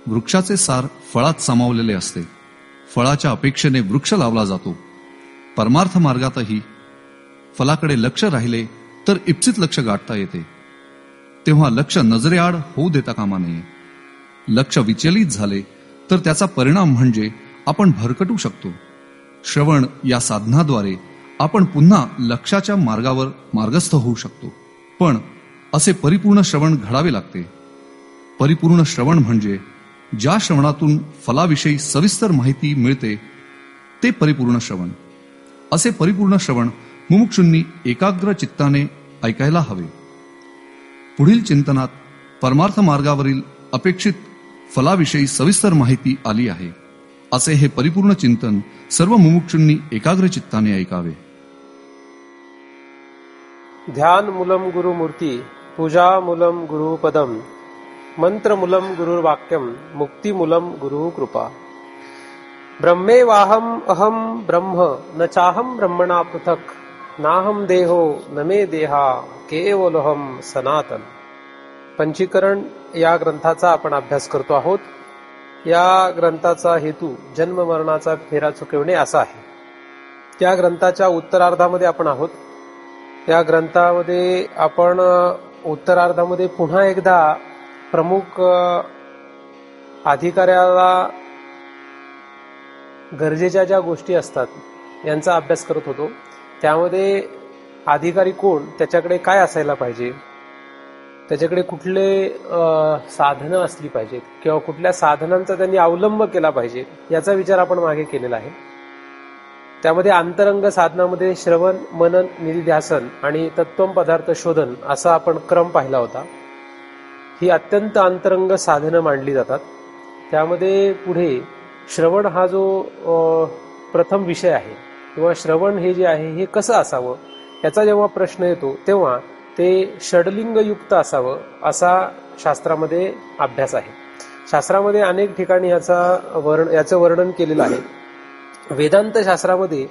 वृक्षाचे सार फळात सामावलेले असते. फळाच्या अपेक्षेने वृक्ष लावला जातो. परमार्थ मार्गातही फलाकडे लक्ष राहिले तर इप्सित लक्ष गाठता येते. तेव्हा लक्ष नजरेआड होऊ देता कामा नये. लक्ष विचलित झाले तर त्याचा परिणाम म्हणजे आपण भरकटू शकतो. श्रवण या साधनाद्वारे आपण पुन्हा लक्षाच्या मार्गावर मार्गस्थ होऊ शकतो. पण असे परिपूर्ण श्रवण घडावे लागते. परिपूर्ण श्रवण म्हणजे ज्या श्रवणातून फलाविषयी सविस्तर माहिती मिळते ते परिपूर्ण श्रवण. असे परिपूर्ण श्रवण मुमुक्षूंनी एकाग्र चित्ताने ऐकायला हवे. पुढील चिंतनात परमार्थ मार्गावरील अपेक्षित फलाविषयी सविस्तर माहिती आली आहे. असे हे परिपूर्ण चिंतन सर्व मुमुक्षूंनी एकाग्र चित्ताने ऐकावे. ध्यान मूलम गुरुमूर्ती, पूजा मूलम गुरुपदम, मंत्र मूलम गुरुर्वाक्यम, मुक्ती मूलम गुरु कृपा. ब्रह्मेवाहम अहम ब्रह्म न चाहम ब्रह्मणा पृथक, नाहम देहो न मे देहा केवलहम सनातन. पंचीकरण या ग्रंथाचा आपण अभ्यास करतो आहोत. या ग्रंथाचा हेतू जन्म मरणाचा फेरा चुकविणे असा आहे. त्या ग्रंथाच्या उत्तरार्धामध्ये आपण आहोत. या ग्रंथामध्ये आपण उत्तरार्धामध्ये पुन्हा एकदा प्रमुख अधिकाऱ्याला गरजेच्या ज्या गोष्टी असतात यांचा अभ्यास करत होतो. त्यामध्ये अधिकारी कोण, त्याच्याकडे काय असायला पाहिजे, त्याच्याकडे कुठले साधनं असली पाहिजेत किंवा कुठल्या साधनांचा त्यांनी अवलंब केला पाहिजे याचा विचार आपण मागे केलेला आहे. त्यामध्ये अंतरंग साधनामध्ये श्रवण, मनन, निधिध्यासन आणि तत्त्वम पदार्थ शोधन असा आपण क्रम पाहिला होता. ही अत्यंत अंतरंग साधनं मांडली जातात. त्यामध्ये पुढे श्रवण हा जो प्रथम विषय आहे किंवा श्रवण हे जे आहे हे कसं असावं याचा जेव्हा प्रश्न येतो तेव्हा ते षडलिंगयुक्त असावं असा शास्त्रामध्ये अभ्यास आहे. शास्त्रामध्ये अनेक ठिकाणी याचं वर्णन केलेलं आहे. वेदांत शास्त्रामध्ये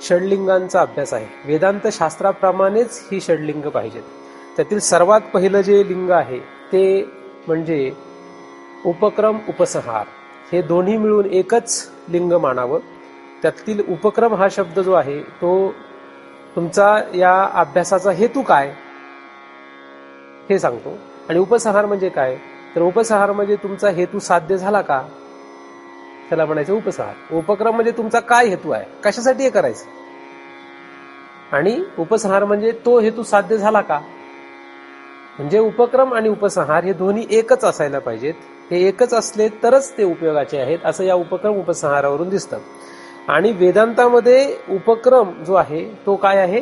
षडलिंगांचा अभ्यास आहे. वेदांत शास्त्राप्रमाणेच ही षडलिंग पाहिजेत. त्यातील सर्वात पहिलं जे लिंग आहे ते म्हणजे उपक्रम, उपसंहार हे दोन्ही मिळून एकच लिंग मानावं. त्यातील उपक्रम हा शब्द जो आहे तो तुमचा या अभ्यासाचा हेतू काय हे सांगतो. आणि उपसंहार म्हणजे काय, तर उपसंहार म्हणजे तुमचा हेतू साध्य झाला का त्याला म्हणायचं उपसंहार. उपक्रम म्हणजे तुमचा काय हेतू आहे, कशासाठी हे करायचं, आणि उपसंहार म्हणजे तो हेतू साध्य झाला का. म्हणजे उपक्रम आणि उपसंहार हे दोन्ही एकच असायला पाहिजेत. हे एकच असले तरच ते उपयोगाचे आहेत असं या उपक्रम उपसंहारावरून दिसतं. आणि वेदांतामध्ये उपक्रम जो आहे तो काय आहे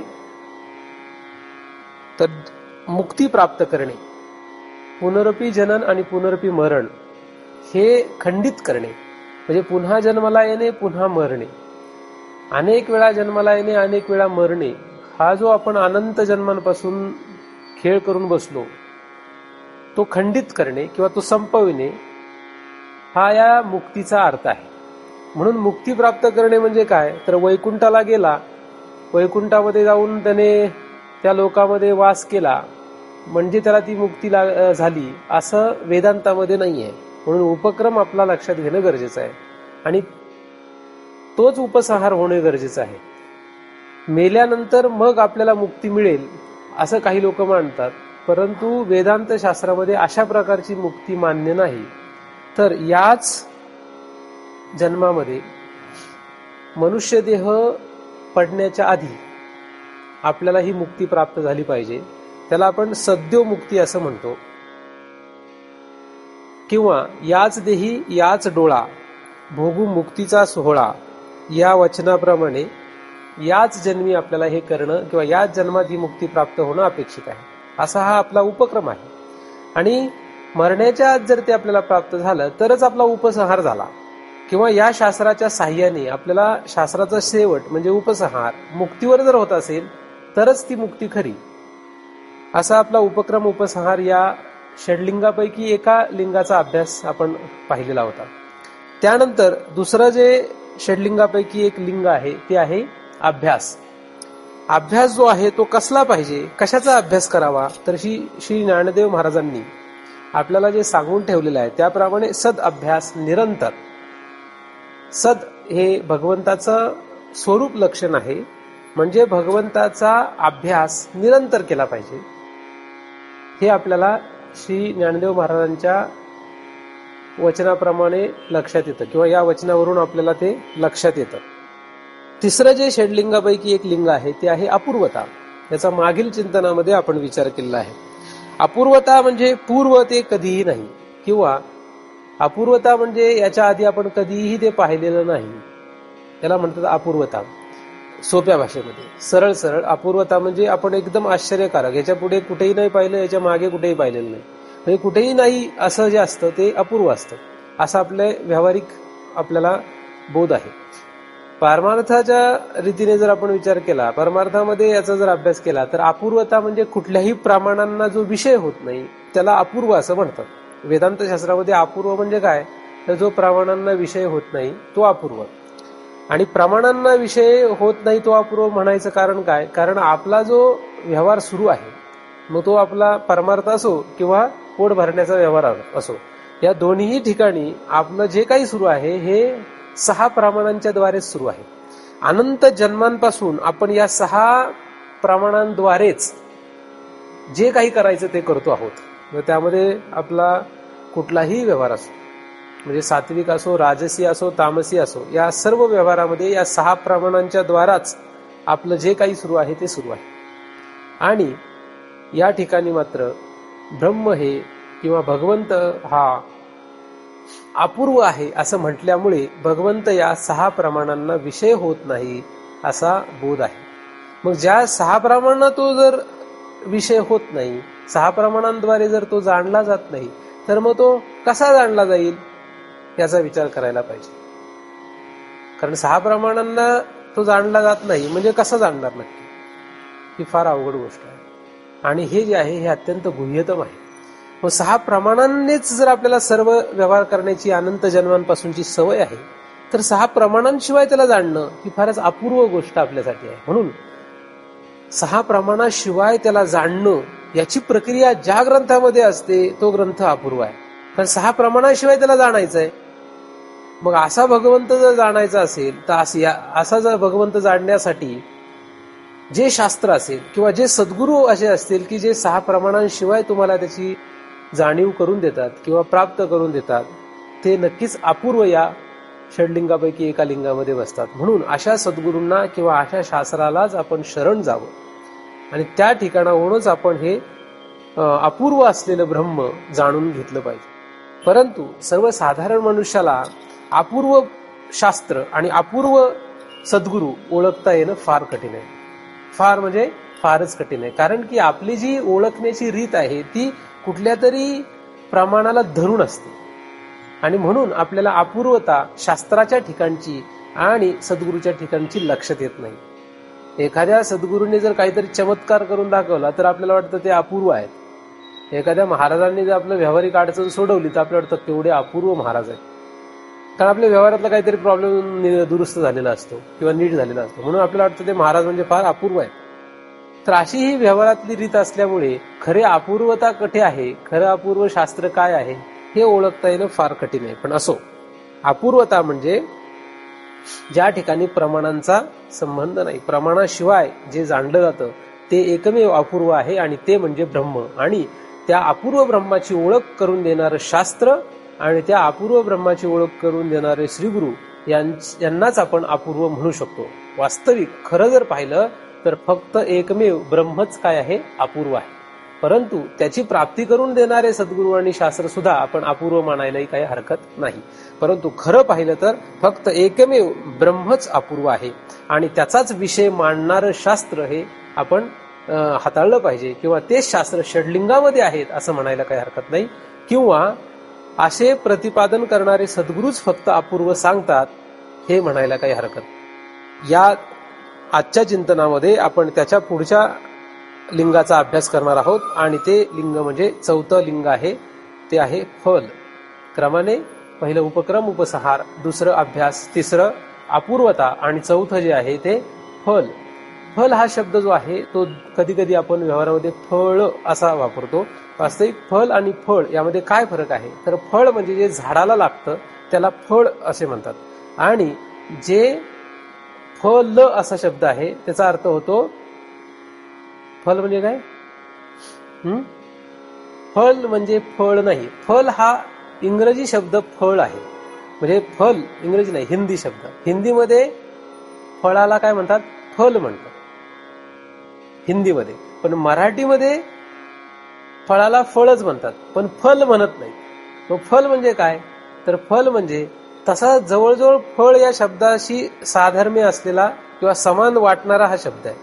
तर मुक्ती प्राप्त करणे, पुनरपी जनन आणि पुनरपी मरण हे खंडित करणे. म्हणजे पुन्हा जन्माला येणे, पुन्हा मरणे, अनेक वेळा जन्माला येणे, अनेक वेळा मरणे, हा जो आपण अनंत जन्मांपासून खेळ करून बसलो तो खंडित करणे किंवा तो संपविणे हा या मुक्तीचा अर्थ आहे. म्हणून मुक्ती प्राप्त करणे म्हणजे काय तर वैकुंठाला गेला, वैकुंठामध्ये जाऊन त्याने त्या लोकामध्ये वास केला म्हणजे त्याला ती मुक्ती झाली असं वेदांतामध्ये नाहीये. म्हणून उपक्रम आपला लक्षात घेणं गरजेचं आहे आणि तोच उपसंहार होणे गरजेचं आहे. मेल्यानंतर मग आपल्याला मुक्ती मिळेल असं काही लोक मानतात, परंतु वेदांत शास्त्रामध्ये अशा प्रकारची मुक्ती मान्य नाही. तर याच जन्मामध्ये मनुष्य देह पडण्याच्या आधी आपल्याला ही मुक्ती प्राप्त झाली पाहिजे. त्याला आपण सद्योमुक्ती असं म्हणतो. किंवा याच देही याच डोळा भोगू मुक्तीचा सोहळा या वचनाप्रमाणे याच जन्मी आपल्याला हे करणं किंवा याच जन्मात ही मुक्ती प्राप्त होणं अपेक्षित आहे असा हा आपला उपक्रम आहे. आणि मरण्याच्या आत जर ते आपल्याला प्राप्त झालं तरच आपला उपसंहार झाला. किंवा या शास्त्राच्या साह्याने आपल्याला शास्त्राचा शेवट म्हणजे उपसंहार मुक्तीवर जर होत असेल तरच ती मुक्ती खरी. असा आपला उपक्रम उपसंहार या षडलिंगापैकी एका लिंगाचा अभ्यास आपण पाहिलेला होता. त्यानंतर दुसरं जे षडलिंगापैकी एक लिंग आहे ते आहे अभ्यास. अभ्यास जो आहे तो कसला पाहिजे, कशाचा अभ्यास करावा तर श्री ज्ञानदेव महाराजांनी आपल्याला जे सांगून ठेवलेलं आहे त्याप्रमाणे सद अभ्यास निरंतर. सद हे भगवंताचं स्वरूप लक्षण आहे, म्हणजे भगवंताचा अभ्यास निरंतर केला पाहिजे. हे आपल्याला श्री ज्ञानदेव महाराजांच्या वचनाप्रमाणे लक्षात येतं, किंवा या वचनावरून आपल्याला ते लक्षात येतं. तिसरं जे षडलिंगापैकी एक लिंग आहे ते आहे अपूर्वता. याचा मागील चिंतनामध्ये आपण विचार केलेला आहे. अपूर्वता म्हणजे पूर्व ते कधीही नाही, किंवा अपूर्वता म्हणजे याच्या आधी आपण कधीही ते पाहिलेलं नाही, त्याला म्हणतात अपूर्वता. सोप्या भाषेमध्ये सरळ सरळ अपूर्वता म्हणजे आपण एकदम आश्चर्यकारक, याच्या पुढे कुठेही नाही पाहिलं, याच्या मागे कुठेही पाहिलेलं नाही, म्हणजे कुठेही नाही असं जे असतं ते अपूर्व असतं, असं आपले व्यावहारिक आपल्याला बोध आहे. परमार्थाच्या रीतीने जर आपण विचार केला, परमार्थामध्ये याचा जर अभ्यास केला तर अपूर्वता म्हणजे कुठल्याही प्रमाणांना जो विषय होत नाही त्याला अपूर्व असं म्हणतात. वेदांत शास्त्रामध्ये अपूर्व म्हणजे काय, तर जो प्रमाणांना विषय होत नाही तो अपूर्व. आणि प्रमाणांना विषय होत नाही तो अपूर्व म्हणायचं कारण काय, कारण आपला जो व्यवहार सुरू आहे, मग तो आपला परमार्थ असो किंवा पोट भरण्याचा व्यवहार असो, या दोन्ही ठिकाणी आपलं जे काही सुरू आहे हे 6 प्रमाणांच्या द्वारेच सुरू आहे. अनंत जन्मांपासून आपण या 6 प्रमाणांद्वारेच जे काही करायचं ते करतो आहोत. त्यामध्ये आपला कुठलाही व्यवहार असो, म्हणजे सात्विक असो, राजसी असो, तामसी असो, या सर्व व्यवहारामध्ये या 6 प्रमाणांच्या द्वाराच आपलं जे काही सुरू आहे ते सुरू आहे. आणि या ठिकाणी मात्र ब्रह्म हे किंवा भगवंत हा अपूर्व आहे असं म्हटल्यामुळे भगवंत या 6 प्रमाणांना विषय होत नाही असा बोध आहे. मग ज्या 6 प्रमाणांना तो जर विषय होत नाही, 6 प्रमाणांद्वारे जर तो जाणला जात नाही, तर मग तो कसा जाणला जाईल याचा विचार करायला पाहिजे. कारण 6 प्रमाणांना तो जाणला जात नाही म्हणजे कसं जाणणार नक्की, ही फार अवघड गोष्ट आहे. आणि हे जे आहे हे अत्यंत गुह्यतम आहे. मग 6 प्रमाणांनीच जर आपल्याला सर्व व्यवहार करण्याची अनंत जन्मांपासूनची सवय आहे, तर 6 प्रमाणांशिवाय त्याला जाणणं ही फारच अपूर्व गोष्ट आपल्यासाठी आहे. म्हणून 6 प्रमाणाशिवाय त्याला जाणणं याची प्रक्रिया ज्या ग्रंथामध्ये असते तो ग्रंथ अपूर्व आहे. कारण 6 प्रमाणाशिवाय त्याला जाणायचं आहे. मग असा भगवंत जर जाणायचा असेल तर असा जर भगवंत जाणण्यासाठी जे शास्त्र असेल किंवा जे सद्गुरू असे असतील की जे 6 प्रमाणांशिवाय तुम्हाला त्याची जाणीव करून देतात किंवा प्राप्त करून देतात, ते नक्कीच अपूर्व या षडलिंगापैकी एका लिंगामध्ये बसतात. म्हणून अशा सद्गुरूंना किंवा अशा शास्त्रालाच आपण शरण जावं आणि त्या ठिकाणाहूनच आपण हे अपूर्व असलेलं ब्रह्म जाणून घेतलं पाहिजे. परंतु सर्वसाधारण मनुष्याला अपूर्व शास्त्र आणि अपूर्व सद्गुरू ओळखता येणं फार कठीण आहे. फार म्हणजे फारच कठीण आहे. कारण की आपली जी ओळखण्याची रीत आहे ती कुठल्या तरी प्रमाणाला धरून असते आणि म्हणून आपल्याला अपूर्वता शास्त्राच्या ठिकाणची आणि सद्गुरूच्या ठिकाणची लक्षात येत नाही. एखाद्या सद्गुरूने जर काहीतरी चमत्कार करून दाखवला तर आपल्याला वाटतं ते अपूर्व आहेत. एखाद्या महाराजांनी जर आपलं व्यावहारिक अडचण सोडवली तर आपल्याला वाटतं केवढे अपूर्व महाराज आहेत. कारण आपल्या व्यवहारातला काहीतरी प्रॉब्लेम दुरुस्त झालेला असतो किंवा नीट झालेला असतो, म्हणून आपल्याला वाटतं ते महाराज म्हणजे फार अपूर्व आहेत. तर अशी ही व्यवहारातली रीत असल्यामुळे खरे अपूर्वता कुठे आहे, खरं अपूर्व शास्त्र काय आहे हे ओळखता येणं फार कठीण आहे. पण असो, अपूर्वता म्हणजे ज्या ठिकाणी प्रमाणांचा संबंध नाही, प्रमाणाशिवाय जे जाणलं जातं ते एकमेव अपूर्व आहे आणि ते म्हणजे ब्रह्म. आणि त्या अपूर्व ब्रह्माची ओळख करून देणारं शास्त्र आणि त्या अपूर्व ब्रह्माची ओळख करून देणारे श्रीगुरु यांनाच आपण अपूर्व म्हणू शकतो. वास्तविक खरं जर पाहिलं तर फक्त एकमेव ब्रह्मच काय आहे, अपूर्व आहे. परंतु त्याची प्राप्ती करून देणारे सद्गुरू आणि शास्त्र सुद्धा आपण अपूर्व मानायलाही काही हरकत नाही. परंतु खरं पाहिलं तर फक्त एकमेव ब्रह्मच अपूर्व आहे आणि त्याचाच विषय मांडणारं शास्त्र हे आपण हाताळलं पाहिजे, किंवा तेच शास्त्र षडलिंगामध्ये आहेत असं म्हणायला काही हरकत नाही. किंवा असे प्रतिपादन करणारे सद्गुरूच फक्त अपूर्व सांगतात हे म्हणायला काही हरकत. या आजच्या चिंतनामध्ये आपण त्याच्या पुढच्या लिंगाचा अभ्यास करणार आहोत आणि ते लिंग म्हणजे 4थं लिंग आहे, ते आहे फल. क्रमाने पहिलं उपक्रम उपसहार, दुसरं अभ्यास, तिसरं अपूर्वता आणि 4थं जे आहे ते फल. फल हा शब्द जो आहे तो कधी कधी आपण व्यवहारामध्ये फळ असा वापरतो. वास्तविक फल आणि फळ यामध्ये काय फरक आहे, तर फळ म्हणजे जे झाडाला लागतं त्याला फळ असे म्हणतात, आणि जे फल असा शब्द आहे त्याचा अर्थ होतो, फल म्हणजे काय, फल म्हणजे फळ नाही. फल हा इंग्रजी शब्द फळ आहे, म्हणजे फल इंग्रजी नाही, हिंदी शब्द. हिंदीमध्ये फळाला काय म्हणतात, फल म्हणतात हिंदीमध्ये, पण मराठीमध्ये फळाला फळच म्हणतात, पण फल म्हणत नाही. मग फल म्हणजे काय, तर फल म्हणजे तसा जवळजवळ फळ या शब्दाशी साधर्म्य असलेला किंवा समान वाटणारा हा शब्द आहे.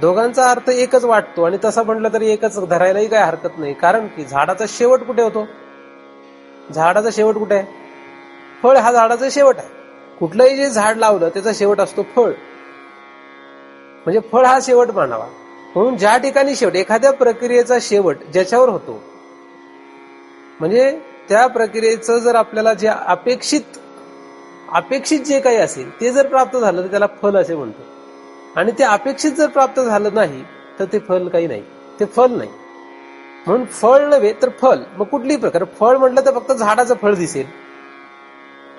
दोघांचा अर्थ एकच वाटतो आणि तसा म्हटलं तरी एकच धरायलाही काय हरकत नाही, कारण की झाडाचा शेवट कुठे होतो, झाडाचा शेवट कुठे आहे, फळ हा झाडाचा शेवट आहे. कुठलंही जे झाड लावलं त्याचा शेवट असतो फळ, म्हणजे फळ हा शेवट मानावा. म्हणून ज्या ठिकाणी शेवट, एखाद्या प्रक्रियेचा शेवट ज्याच्यावर होतो, म्हणजे त्या प्रक्रियेचं जर आपल्याला जे अपेक्षित जे काही असेल ते जर प्राप्त झालं तर त्याला फल असे म्हणतो, आणि ते अपेक्षित जर प्राप्त झालं नाही तर ते फल काही नाही, ते फल नाही. म्हणून फळ नव्हे तर फल. मग कुठलीही प्रकार, फळ म्हटलं तर फक्त झाडाचं फळ दिसेल,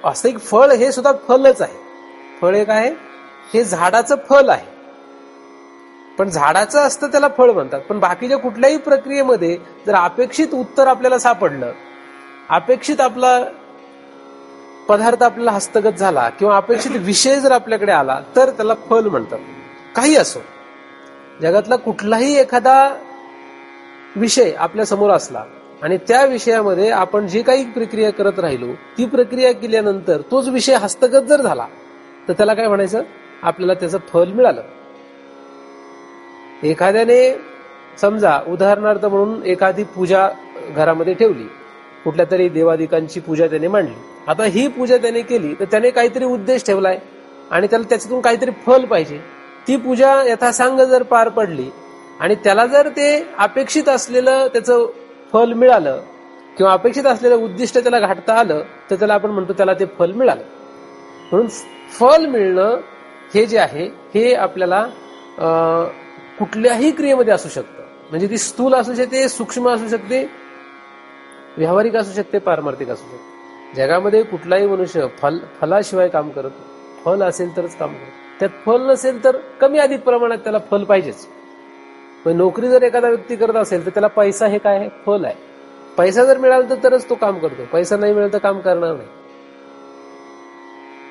वास्तविक फळ हे सुद्धा फलच आहे. फळ एक आहे, हे झाडाचं फल आहे, पण झाडाचं असतं त्याला फळ म्हणतात. पण बाकीच्या कुठल्याही प्रक्रियेमध्ये जर अपेक्षित उत्तर आपल्याला सापडलं, अपेक्षित आपला पदार्थ आपल्याला हस्तगत झाला किंवा अपेक्षित विषय जर आपल्याकडे आला तर त्याला फल म्हणतात. काही असो, जगातला कुठलाही एखादा विषय आपल्या समोर असला आणि त्या विषयामध्ये आपण जे काही प्रक्रिया करत राहिलो, ती प्रक्रिया केल्यानंतर तोच विषय हस्तगत जर झाला तर त्याला काय म्हणायचं, आपल्याला त्याचं फल मिळालं. एखाद्याने समजा उदाहरणार्थ म्हणून एखादी पूजा घरामध्ये ठेवली, कुठल्या तरी देवादिकांची पूजा त्याने मांडली. आता ही पूजा त्याने केली तर त्याने काहीतरी उद्देश ठेवलाय आणि त्याला त्याच्यातून काहीतरी फल पाहिजे. ती पूजा यथासांग जर पार पडली आणि त्याला जर ते अपेक्षित असलेलं त्याचं फल मिळालं किंवा अपेक्षित असलेलं उद्दिष्ट त्याला गाठता आलं तर त्याला आपण म्हणतो त्याला ते फल मिळालं. म्हणून फल मिळणं हे जे आहे हे आपल्याला कुठल्याही क्रियेमध्ये असू शकतं, म्हणजे ती स्थूल असू शकते, सूक्ष्म असू शकते, व्यावहारिक असू शकते, पारमार्थिक असू शकते. जगामध्ये कुठलाही मनुष्य फलाशिवाय काम करत नाही. फल असेल तरच काम करतो, त्यात फल नसेल तर कमी अधिक प्रमाणात त्याला फल पाहिजेच. नोकरी जर एखादा व्यक्ती करत असेल तर त्याला पैसा हे काय आहे, फल आहे. पैसा जर मिळाला तरच तो काम करतो, पैसा नाही मिळाला तर काम करणार नाही.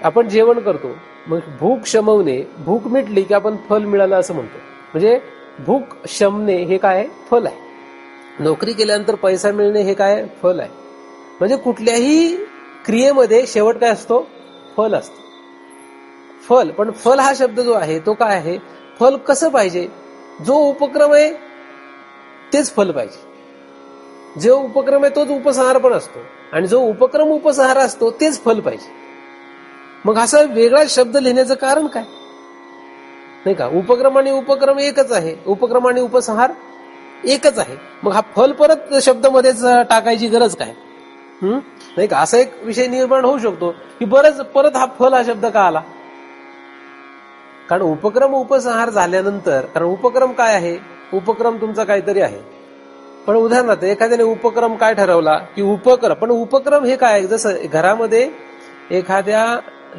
आपण जेवण करतो, मग भूक शमवणे, भूक मिटली की आपण फल मिळालं असं म्हणतो, म्हणजे भूक शमणे हे काय, फल आहे. नोकरी केल्यानंतर पैसा मिळणे हे काय, फल आहे. म्हणजे कुठल्याही क्रियेमध्ये शेवट काय असतो, फल असतो, फल. पण फल हा शब्द जो आहे तो काय आहे, फल कसं पाहिजे, जो उपक्रम आहे तेच फल पाहिजे. जो उपक्रम आहे तोच उपसंहार पण असतो, आणि जो उपक्रम उपसंहार असतो तेच फल पाहिजे. मग असा वेगळा शब्द लिहिण्याचं कारण काय, नाही का. उपक्रम आणि उपक्रम एकच आहे, उपक्रम आणि उपसंहार एकच आहे. मग हा फल परत शब्दामध्येच टाकायची गरज काय, नाही का. असा एक विषय निर्माण होऊ शकतो की परत हा फल हा शब्द का आला. कारण उपक्रम उपसंहार झाल्यानंतर, कारण उपक्रम काय आहे, उपक्रम तुमचा काहीतरी आहे. पण उदाहरणार्थ एखाद्याने उपक्रम काय ठरवला की उपक्रम, पण उपक्रम हे काय, जसं घरामध्ये एखाद्या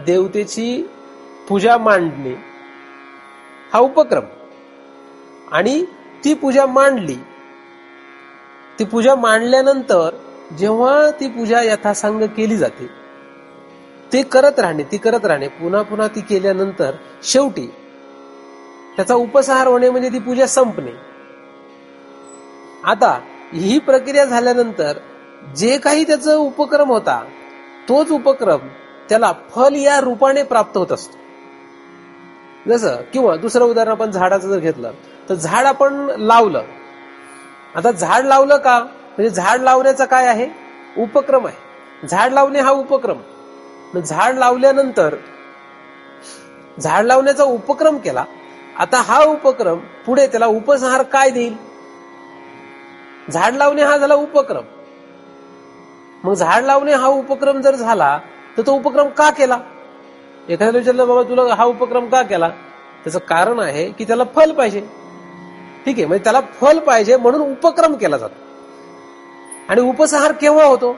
देवतेची पूजा मांडणे हा उपक्रम, आणि ती पूजा मांडली, ती पूजा मांडल्यानंतर जेव्हा ती पूजा यथासांग केली जाते, ती करत राहणे, पुन्हा पुन्हा ती केल्यानंतर शेवटी त्याचा उपसंहार होणे म्हणजे ती पूजा संपणे. आता ही प्रक्रिया झाल्यानंतर जे काही त्याचा उपक्रम होता तोच उपक्रम त्याला फल या रूपाने प्राप्त होत असतो. जसं, किंवा दुसरं उदाहरण आपण झाडाचं जर घेतलं तर झाड आपण लावलं. आता झाड लावलं का, म्हणजे झाड लावण्याचा काय आहे, उपक्रम आहे. झाड लावणे हा उपक्रम. झाड लावल्यानंतर झाड लावण्याचा उपक्रम केला. आता हा उपक्रम पुढे त्याला उपसंहार काय देईल, झाड लावणे हा झाला उपक्रम. मग झाड लावणे हा उपक्रम जर झाला तर तो उपक्रम का केला. एखाद्याला विचारलं, बाबा तुला हा उपक्रम का केला, त्याचं कारण आहे की त्याला फल पाहिजे. ठीक आहे, म्हणजे त्याला फल पाहिजे म्हणून उपक्रम केला जातो. आणि उपसंहार केव्हा होतो?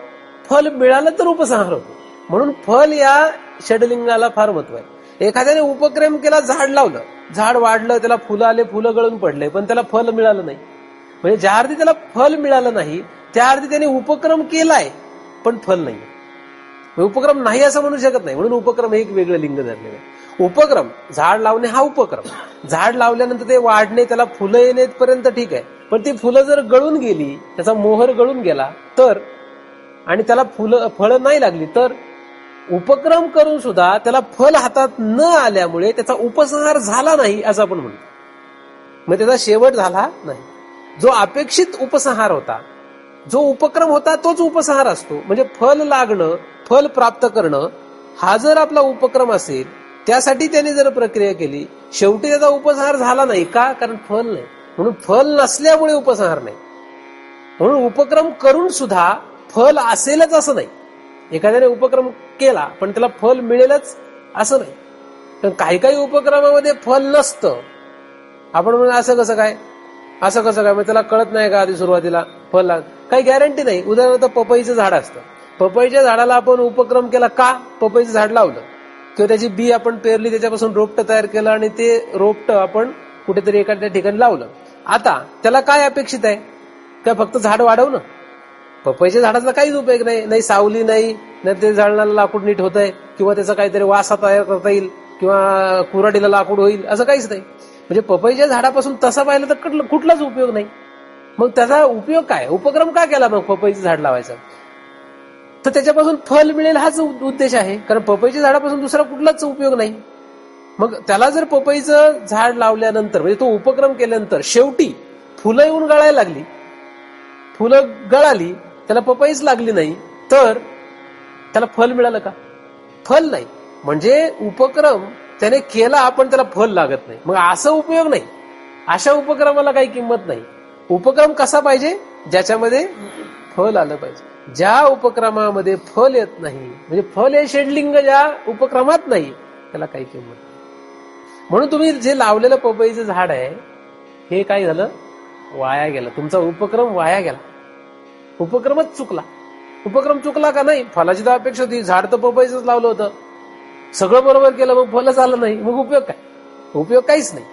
फल मिळालं तर उपसंहार होतो. म्हणून फल या षडलिंगाला फार महत्व आहे. एखाद्याने उपक्रम केला, झाड लावलं, झाड वाढलं, त्याला फुलं आले, फुलं गळून पडले, पण त्याला फल मिळालं नाही. म्हणजे ज्या अर्थी त्याला फल मिळालं नाही त्या अर्थी त्याने उपक्रम केलाय पण फल नाही. उपक्रम नाही असं म्हणू शकत नाही. म्हणून उपक्रम हे एक वेगळं लिंग धरलेलं आहे. उपक्रम, झाड लावणे हा उपक्रम. झाड लावल्यानंतर ते वाढणे, त्याला फुलं येण्यापर्यंत ठीक आहे, पण ती फुलं जर गळून गेली, त्याचा मोहर गळून गेला तर, आणि त्याला फळं नाही लागली तर, उपक्रम करून सुद्धा त्याला फल हातात न आल्यामुळे त्याचा उपसंहार झाला नाही असं आपण म्हणतो. मग त्याचा शेवट झाला नाही. जो अपेक्षित उपसंहार होता, जो उपक्रम होता, तोच उपसंहार असतो. म्हणजे फल लागणं, फल प्राप्त करणं हा जर आपला उपक्रम असेल, त्यासाठी त्याने जर प्रक्रिया केली, शेवटी त्याचा उपसंहार झाला नाही. का? कारण फल नाही. म्हणून फल नसल्यामुळे उपसंहार नाही. म्हणून उपक्रम करून सुद्धा फल असेलच असं नाही. एखाद्याने उपक्रम केला पण त्याला फल मिळेलच असं नाही. पण काही काही उपक्रमामध्ये फल नसतं. आपण म्हणून असं कसं काय, असं कसं काय, मग त्याला कळत नाही का आधी सुरुवातीला फल काही गॅरंटी नाही. उदाहरणार्थ पपईचं झाड असतं. पपईच्या झाडाला आपण उपक्रम केला, का? पपईचं झाड लावलं किंवा त्याची बी आपण पेरली, त्याच्यापासून रोपटं तयार केलं आणि ते रोपटं आपण कुठेतरी एखाद्या ठिकाणी लावलं. आता त्याला काय अपेक्षित आहे? काय फक्त झाड वाढवणं? पपईच्या झाडाचा काहीच उपयोग नाही. नाही सावली नाही, नाही ते झाडाला लाकूड नीट होत आहे, किंवा त्याचा काहीतरी वासा तयार करता येईल, किंवा कुऱ्हाडीला लाकूड होईल, असं काहीच नाही. म्हणजे पपईच्या झाडापासून तसं पाहिलं तर कुठलाच उपयोग नाही. मग त्याचा उपयोग काय? उपक्रम का केला मग पपईचं झाड लावायचं? तर त्याच्यापासून फल मिळेल हाच उद्देश आहे. कारण पपईच्या झाडापासून दुसरा कुठलाच उपयोग नाही. मग त्याला जर पपईचं झाड लावल्यानंतर, म्हणजे तो उपक्रम केल्यानंतर शेवटी फुलं येऊन गळायला लागली, फुलं गळाली, त्याला पपईच लागली नाही, तर त्याला फल मिळालं का? फल नाही. म्हणजे उपक्रम त्याने केला पण त्याला फल लागत नाही. मग असा उपयोग नाही. अशा उपक्रमाला काही किंमत नाही. उपक्रम कसा पाहिजे? ज्याच्यामध्ये फल आलं पाहिजे. ज्या उपक्रमामध्ये फल येत नाही, म्हणजे फल हे षडलिंग ज्या उपक्रमात नाही, त्याला काही किंमत नाही. म्हणून तुम्ही जे लावलेलं पपईचं झाड आहे, हे काय झालं? वाया गेलं. तुमचा उपक्रम वाया गेला. उपक्रमच चुकला. उपक्रम चुकला का? नाही. फलाची तर अपेक्षा होती. झाड तर पपईचंच लावलं होतं, सगळं बरोबर केलं, मग फलच आलं नाही. मग उपयोग काय? उपयोग काहीच नाही.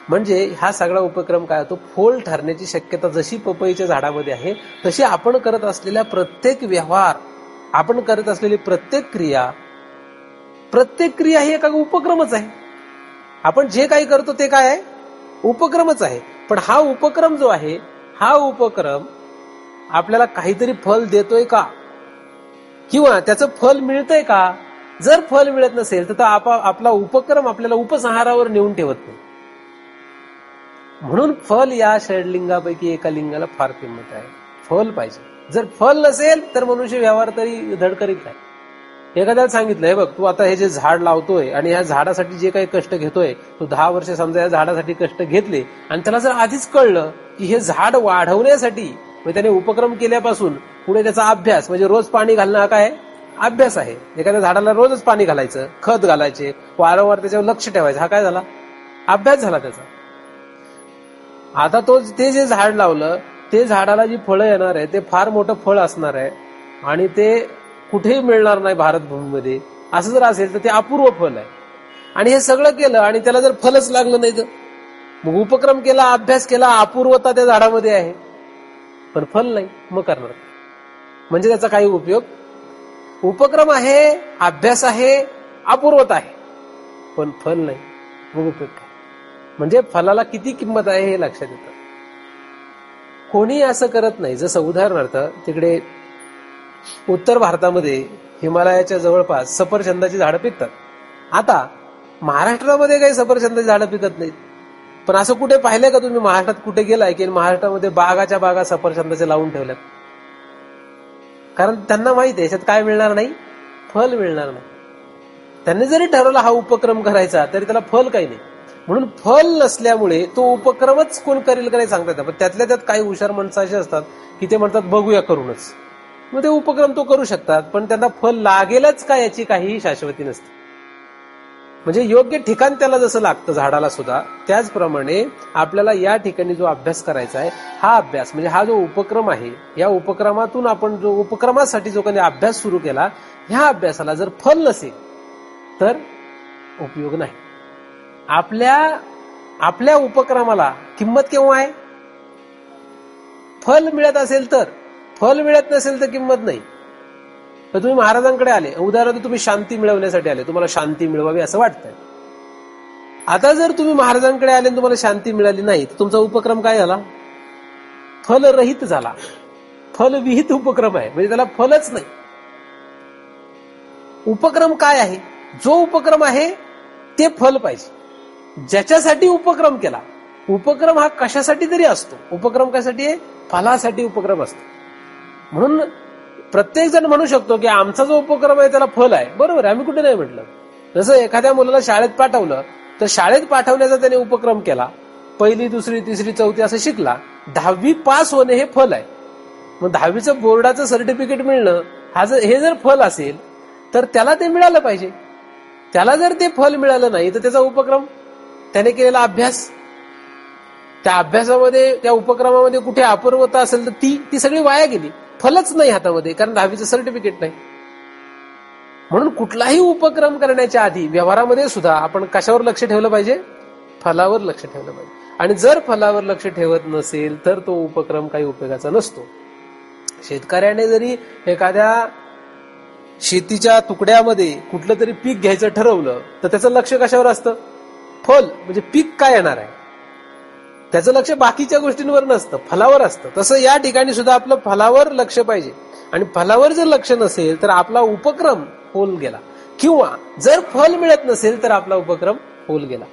म्हणजे हा सगळा उपक्रम काय होतो? फोल ठरण्याची शक्यता जशी पपईच्या झाडामध्ये आहे, तशी आपण करत असलेल्या प्रत्येक व्यवहार, आपण करत असलेली प्रत्येक क्रिया ही एका उपक्रमच आहे. आपण जे काही करतो ते काय आहे? उपक्रमच आहे. पण हा उपक्रम जो आहे, हा उपक्रम आपल्याला काहीतरी फल देतोय का? किंवा त्याचं फल मिळतंय का? जर फल मिळत नसेल तर आपला उपक्रम आपल्याला उपसंहारावर नेऊन ठेवत नाही. म्हणून फल या षडलिंगापैकी एका लिंगाला फार किंमत आहे. फल पाहिजे. जर फल नसेल तर मनुष्य व्यवहार तरी धड करीत नाही. एखाद्याला सांगितलं, हे बघ, तू आता हे जे झाड लावतोय आणि ह्या झाडासाठी जे काही कष्ट घेतोय, तू 10 वर्ष समजा या झाडासाठी कष्ट घेतले, आणि त्याला जर आधीच कळलं की हे झाड वाढवण्यासाठी, म्हणजे त्याने उपक्रम केल्यापासून पुढे त्याचा अभ्यास, म्हणजे रोज पाणी घालणं हा काय अभ्यास आहे. एखाद्या झाडाला रोजच पाणी घालायचं, खत घालायचे, वारंवार त्याच्यावर लक्ष ठेवायचं, हा काय झाला? अभ्यास झाला त्याचा. आता ते जे झाड लावलं, ते झाडाला जी फळं येणार आहे ते फार मोठं फळ असणार आहे, आणि ते कुठेही मिळणार नाही भारतभूमीमध्ये. असं जर असेल तर ते अपूर्व फल आहे. आणि हे सगळं केलं आणि त्याला जर फलच लागलं नाही तर मग उपक्रम केला, अभ्यास केला, अपूर्वता त्या झाडामध्ये आहे, पण फल नाही, मग करणार म्हणजे त्याचा काही उपयोग? उपक्रम आहे, अभ्यास आहे, अपूर्वता आहे, पण फल नाही, मग उपयोग काय? म्हणजे फलाला किती किंमत आहे हे लक्षात येतं. कोणी असं करत नाही. जसं उदाहरणार्थ तिकडे उत्तर भारतामध्ये हिमालयाच्या जवळपास सफरचंदाची झाडं पिकतात. आता महाराष्ट्रामध्ये काही सफरचंदाची झाडं पिकत नाहीत. पण असं कुठे पाहिलंय का तुम्ही? महाराष्ट्रात कुठे गेलाय की महाराष्ट्रामध्ये बागाच्या बागा सफरचंदाच्या लावून ठेवल्यात? कारण त्यांना माहित आहे याच्यात काय मिळणार नाही? फल मिळणार नाही. त्यांनी जरी ठरवला हा उपक्रम करायचा तरी त्याला फल काही नाही. म्हणून फल नसल्यामुळे तो उपक्रमच कोण करेल का नाही सांगता येतं. पण त्यातल्या त्यात काही हुशार माणसं असे असतात की ते म्हणतात बघूया करूनच, मग ते उपक्रम तो करू शकतात, पण त्यांना फल लागेलच का याची काहीही शाश्वती नसते. म्हणजे योग्य ठिकाण त्याला जसं लागतं झाडाला सुद्धा, त्याचप्रमाणे आपल्याला या ठिकाणी जो अभ्यास करायचा आहे, हा अभ्यास म्हणजे हा जो उपक्रम आहे, या उपक्रमातून आपण जो उपक्रमासाठी जो काही अभ्यास सुरू केला, ह्या अभ्यासाला जर फल नसेल तर उपयोग नाही. आपल्या उपक्रमाला किंमत केव्हा आहे? फल मिळत असेल तर. फल मिळत नसेल तर किंमत नाही. तर तुम्ही महाराजांकडे आले, उदाहरणार्थ तुम्ही शांती मिळवण्यासाठी आले, तुम्हाला शांती मिळवावी असं वाटतंय. आता जर तुम्ही महाराजांकडे आले आणि तुम्हाला शांती मिळाली नाही, तर तुमचा उपक्रम काय झाला? फलरहित झाला. फलविहित उपक्रम आहे, म्हणजे त्याला फलच नाही. उपक्रम काय आहे? जो उपक्रम आहे ते फल पाहिजे. ज्याच्यासाठी उपक्रम केला, उपक्रम हा कशासाठी तरी असतो. उपक्रम कशासाठी आहे? फलासाठी उपक्रम असतो. म्हणून प्रत्येक जण म्हणू शकतो की आमचा जो उपक्रम आहे त्याला फल आहे. बरोबर आहे, आम्ही कुठे नाही म्हटलं. जसं एखाद्या मुलाला शाळेत पाठवलं, तर शाळेत पाठवण्याचा त्याने उपक्रम केला, 1ली, 2री, 3री, 4थी असं शिकला, 10वी पास होणे हे फल आहे. मग 10वीचं बोर्डाचं सर्टिफिकेट मिळणं हे जर फल असेल तर त्याला ते मिळालं पाहिजे. त्याला जर ते फल मिळालं नाही तर त्याचा उपक्रम, त्याने केलेला अभ्यास, त्या अभ्यासामध्ये, त्या उपक्रमामध्ये कुठे अपूर्वता असेल तर ती सगळी वाया गेली. फलच नाही हातामध्ये, कारण 10वीचं सर्टिफिकेट नाही. म्हणून कुठलाही उपक्रम करण्याच्या आधी व्यवहारामध्ये सुद्धा आपण कशावर लक्ष ठेवलं पाहिजे? फलावर लक्ष ठेवलं पाहिजे. आणि जर फलावर लक्ष ठेवत नसेल तर तो उपक्रम काही उपयोगाचा नसतो. शेतकऱ्याने जरी एखाद्या शेतीच्या तुकड्यामध्ये कुठलं तरी पीक घ्यायचं ठरवलं, तर त्याचं लक्ष कशावर असतं? फल, म्हणजे पीक काय येणार आहे, त्याचं लक्ष बाकीच्या गोष्टींवर नसतं, फलावर असतं. तसं या ठिकाणी सुद्धा आपलं फलावर लक्ष पाहिजे. आणि फलावर जर लक्ष नसेल तर आपला उपक्रम होल गेला. किंवा जर फल मिळत नसेल तर आपला उपक्रम होल गेला.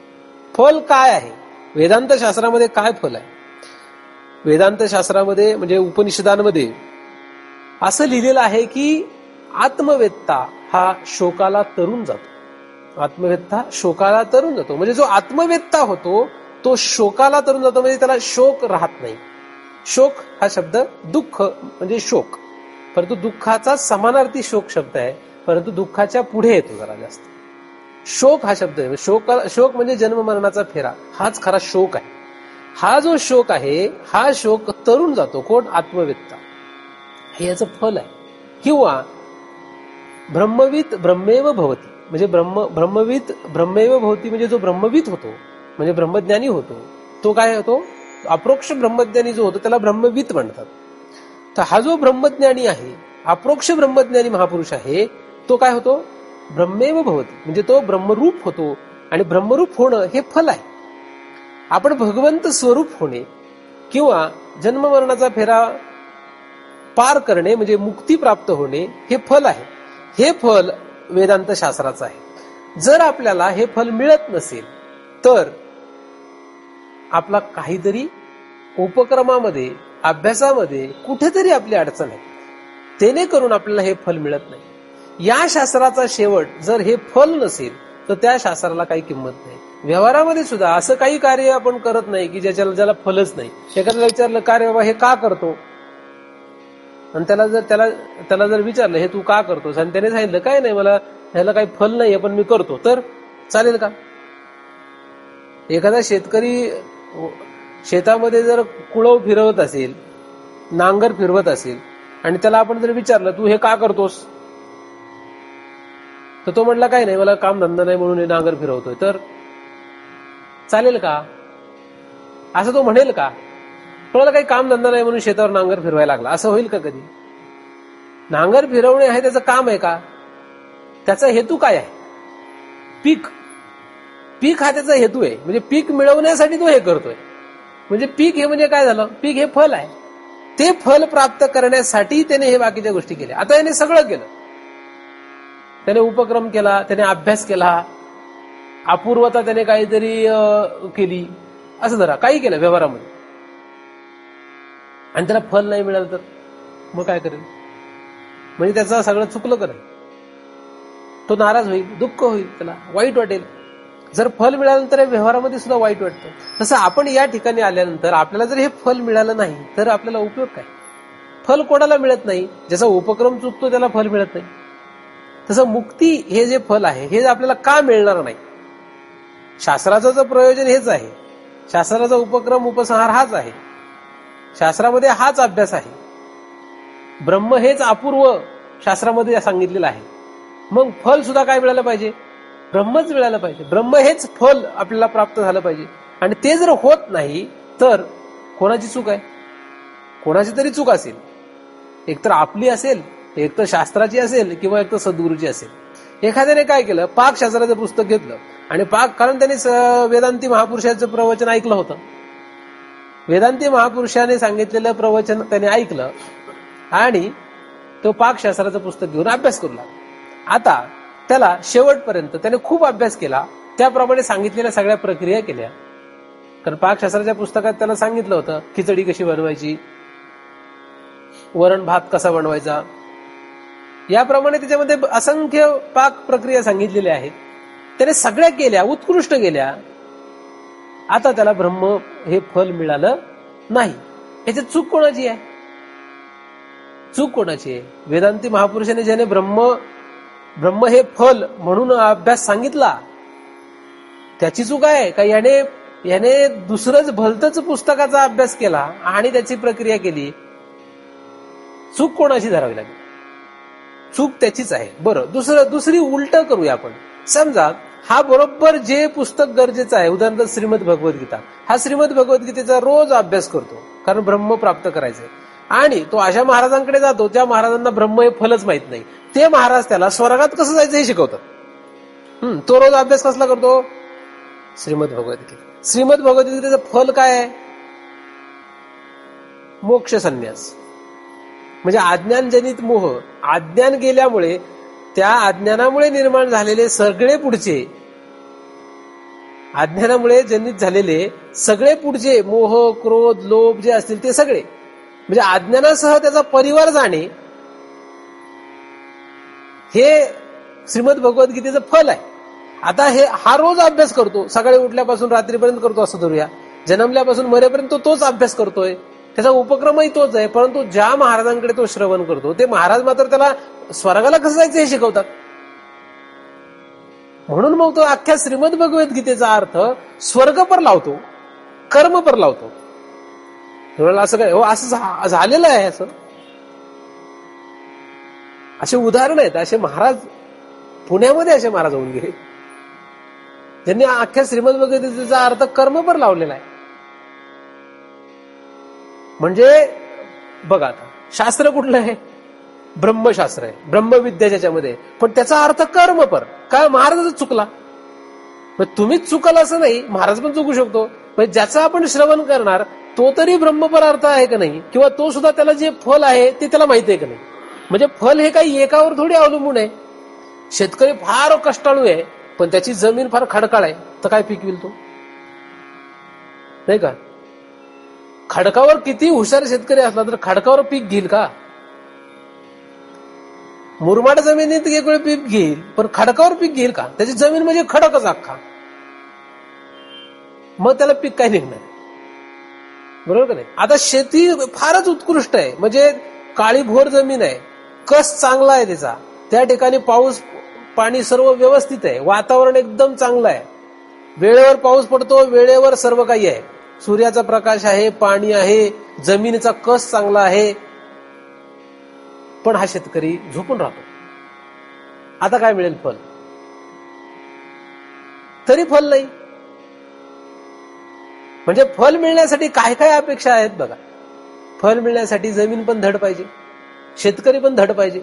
फल काय आहे? वेदांत शास्त्रामध्ये काय फल आहे? वेदांत शास्त्रामध्ये म्हणजे उपनिषदांमध्ये असं लिहिलेलं आहे की आत्मवेत्ता हा शोकाला तरून जातो. आत्मवेत्ता शोकाला तरून जातो. म्हणजे जो आत्मवेत्ता होतो तो शोकाला तरून जातो, म्हणजे त्याला शोक राहत नाही. शोक हा शब्द दुःख म्हणजे शोक, परंतु दुःखाचा समानार्थी शोक शब्द आहे, परंतु दुःखाच्या पुढे येतो जरा जास्त. शोक हा शब्द आहे. शोक म्हणजे जन्म मरणाचा फेरा, हाच खरा शोक आहे. हा जो शोक आहे हा शोक तरून जातो. कोण? आत्मवेत्ता. हे याचं फल आहे. किंवा ब्रह्मवित ब्रह्मेव भवती, म्हणजे ब्रह्मवित ब्रह्मेव भवती, म्हणजे जो ब्रह्मवित होतो म्हणजे ब्रह्मज्ञानी होतो, तो काय होतो? अप्रोक्ष ब्रह्मज्ञानी जो होतो त्याला ब्रह्मवित म्हणतात. तर हा जो ब्रह्मज्ञानी आहे, अप्रोक्ष ब्रह्मज्ञानी महापुरुष आहे, तो काय होतो? ब्रह्मेव भवती, म्हणजे तो ब्रह्मरूप होतो. आणि ब्रह्मरूप होणं हे फल आहे. आपण भगवंत स्वरूप होणे किंवा जन्म मरणाचा फेरा पार करणे म्हणजे मुक्ती प्राप्त होणे हे फल आहे. हे फल वेदांत शास्त्राचं आहे. जर आपल्याला हे फल मिळत नसेल तर आपला काहीतरी उपक्रमामध्ये, अभ्यासामध्ये कुठेतरी आपली अडचण आहे, तेने करून आपल्याला हे फल मिळत नाही. या शास्त्राचा शेवट जर हे फल नसेल तर त्या शास्त्राला काही किंमत नाही. व्यवहारामध्ये सुद्धा असं काही कार्य आपण करत नाही की ज्याला फलच नाही. एखाद्याला विचारलं, का रे बाबा हे का करतो? आणि त्याला जर विचारलं, हे तू का करतोस? आणि त्याने सांगितलं, काय नाही, मला ह्याला काही फल नाहीये पण मी करतो, तर चालेल का? एखादा शेतकरी शेतामध्ये जर कुळव फिरवत असेल, नांगर फिरवत असेल, आणि त्याला आपण जर विचारलं, तू हे का करतोस? तर तो म्हणला, काय नाही, मला काम धंदा नाही म्हणून हे नांगर फिरवतोय, तर चालेल का? असं तो म्हणेल का? कोणाला काही काम धंदा नाही म्हणून शेतावर नांगर फिरवायला लागला, असं होईल का कधी? नांगर फिरवणे आहे त्याचं काम आहे का? त्याचा हेतू काय आहे? पीक हा त्याचा हेतू आहे. म्हणजे पीक मिळवण्यासाठी तो हे करतोय. म्हणजे पीक हे म्हणजे काय झालं? पीक हे फल आहे. ते फल प्राप्त करण्यासाठी त्याने हे बाकीच्या गोष्टी केल्या. आता याने सगळं केलं. त्याने उपक्रम केला, त्याने अभ्यास केला, अपूर्वता त्याने काहीतरी केली, असं जरा काही केलं व्यवहारामध्ये, आणि त्याला फल नाही मिळालं तर मग काय करेल? म्हणजे त्याचं सगळं चुकलं का नाही? तो नाराज होईल, दुःख होईल, त्याला वाईट वाटेल. जर फल मिळालं तर व्यवहारामध्ये सुद्धा वाईट वाटतं. तसं आपण या ठिकाणी आल्यानंतर आपल्याला जर हे फल मिळालं नाही तर आपल्याला उपयोग काय? फल कोणाला मिळत नाही? ज्याचा उपक्रम चुकतो त्याला फल मिळत नाही. तसं मुक्ती हे जे फल आहे हे आपल्याला का मिळणार नाही? शास्त्राचं जर प्रयोजन हेच आहे, शास्त्राचा उपक्रम उपसंहार हाच आहे, शास्त्रामध्ये हाच अभ्यास आहे. ब्रह्म हेच अपूर्व शास्त्रामध्ये सांगितलेलं आहे. मग फल सुद्धा काय मिळालं पाहिजे? ब्रह्मच मिळालं पाहिजे. ब्रह्म हेच फल आपल्याला प्राप्त झालं पाहिजे. आणि ते जर होत नाही तर कोणाची चूक आहे? कोणाची तरी चूक असेल. एकतर आपली असेल, एक तर शास्त्राची असेल, किंवा एक तर सद्गुरूची असेल. एखाद्याने काय केलं, पाकशास्त्राचं पुस्तक घेतलं आणि कारण त्यांनी वेदांती महापुरुषाचं प्रवचन ऐकलं होतं. वेदांती महापुरुषाने सांगितलेलं प्रवचन त्याने ऐकलं आणि तो पाकशास्त्राचं पुस्तक घेऊन अभ्यास करू लागला. आता त्याला शेवटपर्यंत त्याने खूप अभ्यास केला, त्याप्रमाणे सांगितलेल्या सगळ्या प्रक्रिया केल्या. कारण पाकशास्त्राच्या पुस्तकात त्याला सांगितलं होतं खिचडी कशी बनवायची, वरण भात कसा बनवायचा, याप्रमाणे त्याच्यामध्ये असंख्य पाक प्रक्रिया सांगितलेल्या आहेत. त्याने सगळ्या केल्या, उत्कृष्ट केल्या. आता त्याला ब्रह्म हे फल मिळालं नाही. याच्यात चूक कोणाची आहे? चूक कोणाची आहे? वेदांती महापुरुषाने ज्याने ब्रह्म हे फल म्हणून अभ्यास सांगितला त्याची चूक आहे का याने दुसरंच भलतच पुस्तकाचा अभ्यास केला आणि त्याची प्रक्रिया केली? चूक कोणाची धरावी लागेल? चूक त्याचीच आहे. बरं, दुसरी उलट करूया आपण. समजा हा बरोबर जे पुस्तक गरजेचं आहे, उदाहरणार्थ श्रीमद भगवद्गीता, हा श्रीमद भगवद्गीतेचा रोज अभ्यास करतो कारण ब्रह्म प्राप्त करायचंय. आणि तो अशा महाराजांकडे जातो ज्या महाराजांना ब्रह्म हे फलच माहित नाही. ते महाराज त्याला स्वर्गात कसं जायचं हे शिकवतात. तो रोज अभ्यास कसला करतो? श्रीमद भगवद्गीता. श्रीमद भगवद्गीतेचं फल काय आहे? मोक्ष संन्यास. म्हणजे अज्ञानजनित मोह, अज्ञान गेल्यामुळे, त्या अज्ञानामुळे निर्माण झालेले सगळे पुढचे, अज्ञानामुळे जनित झालेले सगळे पुढचे मोह, क्रोध, लोभ जे असतील ते सगळे, म्हणजे अज्ञानासह त्याचा परिवार जाणे, हे श्रीमद भगवद्गीतेचं फल आहे. आता हा रोज अभ्यास करतो, सकाळी उठल्यापासून रात्रीपर्यंत करतो असं धरूया. जन्मल्यापासून मरेपर्यंत तोच अभ्यास करतोय, त्याचा उपक्रमही तोच आहे. परंतु ज्या महाराजांकडे तो श्रवण करतो ते महाराज मात्र त्याला स्वर्गाला कसं जायचं हे शिकवतात. म्हणून मग तो अख्ख्या श्रीमद भगवद्गीतेचा अर्थ स्वर्ग पर लावतो, कर्म पर लावतो. असं काय हो, असं झालेलं आहे. असे उदाहरण आहेत. असे महाराज पुण्यामध्ये असे महाराज होऊन गेले ज्यांनी अख्ख्या श्रीमद भगवद्गीतेचा अर्थ कर्म पर लावलेला आहे. म्हणजे बघा, आता शास्त्र कुठलं आहे? ब्रह्मशास्त्र आहे, ब्रह्मविद्या ज्याच्यामध्ये, पण त्याचा अर्थ कर्म पर. काय महाराजच चुकला? तुम्हीच चुकाल असं नाही, महाराज पण चुकू शकतो. म्हणजे ज्याचं आपण श्रवण करणार तो तरी ब्रह्मपर अर्थ आहे का नाही, किंवा तो सुद्धा त्याला जे फल आहे ते त्याला माहिती आहे का नाही. म्हणजे फल हे काही एकावर थोडी अवलंबून आहे. शेतकरी फार कष्टाळू आहे पण त्याची जमीन फार खडकाळ आहे, तर काय पिकविल तो? नाही का? खडकावर किती हुशार शेतकरी असला तर खडकावर पीक घेईल का? मुरमाड जमिनीत एक वेळ पीक घेईल पण खडकावर पीक घेईल का? त्याची जमीन म्हणजे खडकच अख्खा, मग त्याला पीक काय निघणार? बरोबर का नाही? आता शेती फारच उत्कृष्ट आहे, म्हणजे काळीभोर जमीन आहे, कस चांगला आहे त्याचा, त्या ठिकाणी पाऊस पाणी सर्व व्यवस्थित आहे, वातावरण एकदम चांगलं आहे, वेळेवर पाऊस पडतो, वेळेवर सर्व काही आहे, सूर्याचा प्रकाश आहे, पाणी आहे, जमिनीचा कस चांगला आहे. पण हा शेतकरी झोपून राहतो. आता काय मिळेल? फल. तरी फल नाही. म्हणजे फल मिळण्यासाठी काय काय अपेक्षा आहेत बघा. फल मिळण्यासाठी जमीन पण धड पाहिजे, शेतकरी पण धड पाहिजे,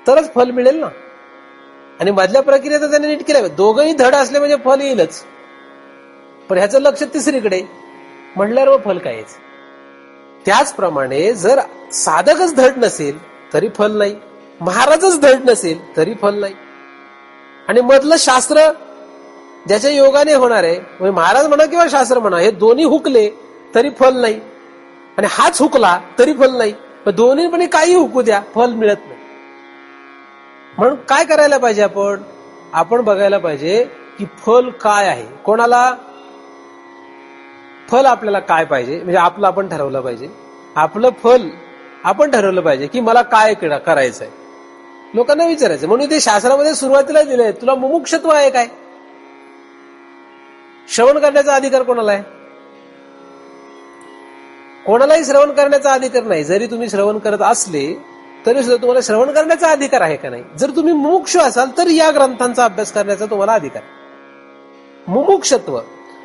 तरच फल मिळेल ना. आणि मधल्या प्रक्रियेत त्याने नीट केलं, दोघंही धड असले म्हणजे फल येईलच. पण ह्याचं लक्ष तिसरीकडे म्हणल्यावर फल काय यायचं? त्याचप्रमाणे जर साधकच धड नसेल तरी फल नाही, महाराजच धड नसेल तरी फल नाही, आणि मधलं शास्त्र ज्याच्या योगाने होणार आहे, म्हणजे महाराज म्हणा किंवा शास्त्र म्हणा, हे दोन्ही हुकले तरी फल नाही, आणि हाच हुकला तरी फल नाही. दोन्हीपणे काही हुकू द्या, फल मिळत नाही. म्हणून काय करायला पाहिजे? आपण बघायला पाहिजे की फल काय आहे. कोणाला फल आपल्याला काय पाहिजे, म्हणजे आपलं आपण ठरवलं पाहिजे. आपलं फल आपण ठरवलं पाहिजे की मला काय करायचंय. लोकांना विचारायचं. म्हणून ते शास्त्रामध्ये सुरुवातीला दिलंय, तुला मुमुक्षत्व आहे काय? श्रवण करण्याचा अधिकार कोणाला आहे? कोणालाही श्रवण करण्याचा अधिकार नाही. जरी तुम्ही श्रवण करत असले तरी सुद्धा तुम्हाला श्रवण करण्याचा अधिकार आहे का नाही? जर तुम्ही मुमुक्षु असाल तर या ग्रंथांचा अभ्यास करण्याचा तुम्हाला अधिकार.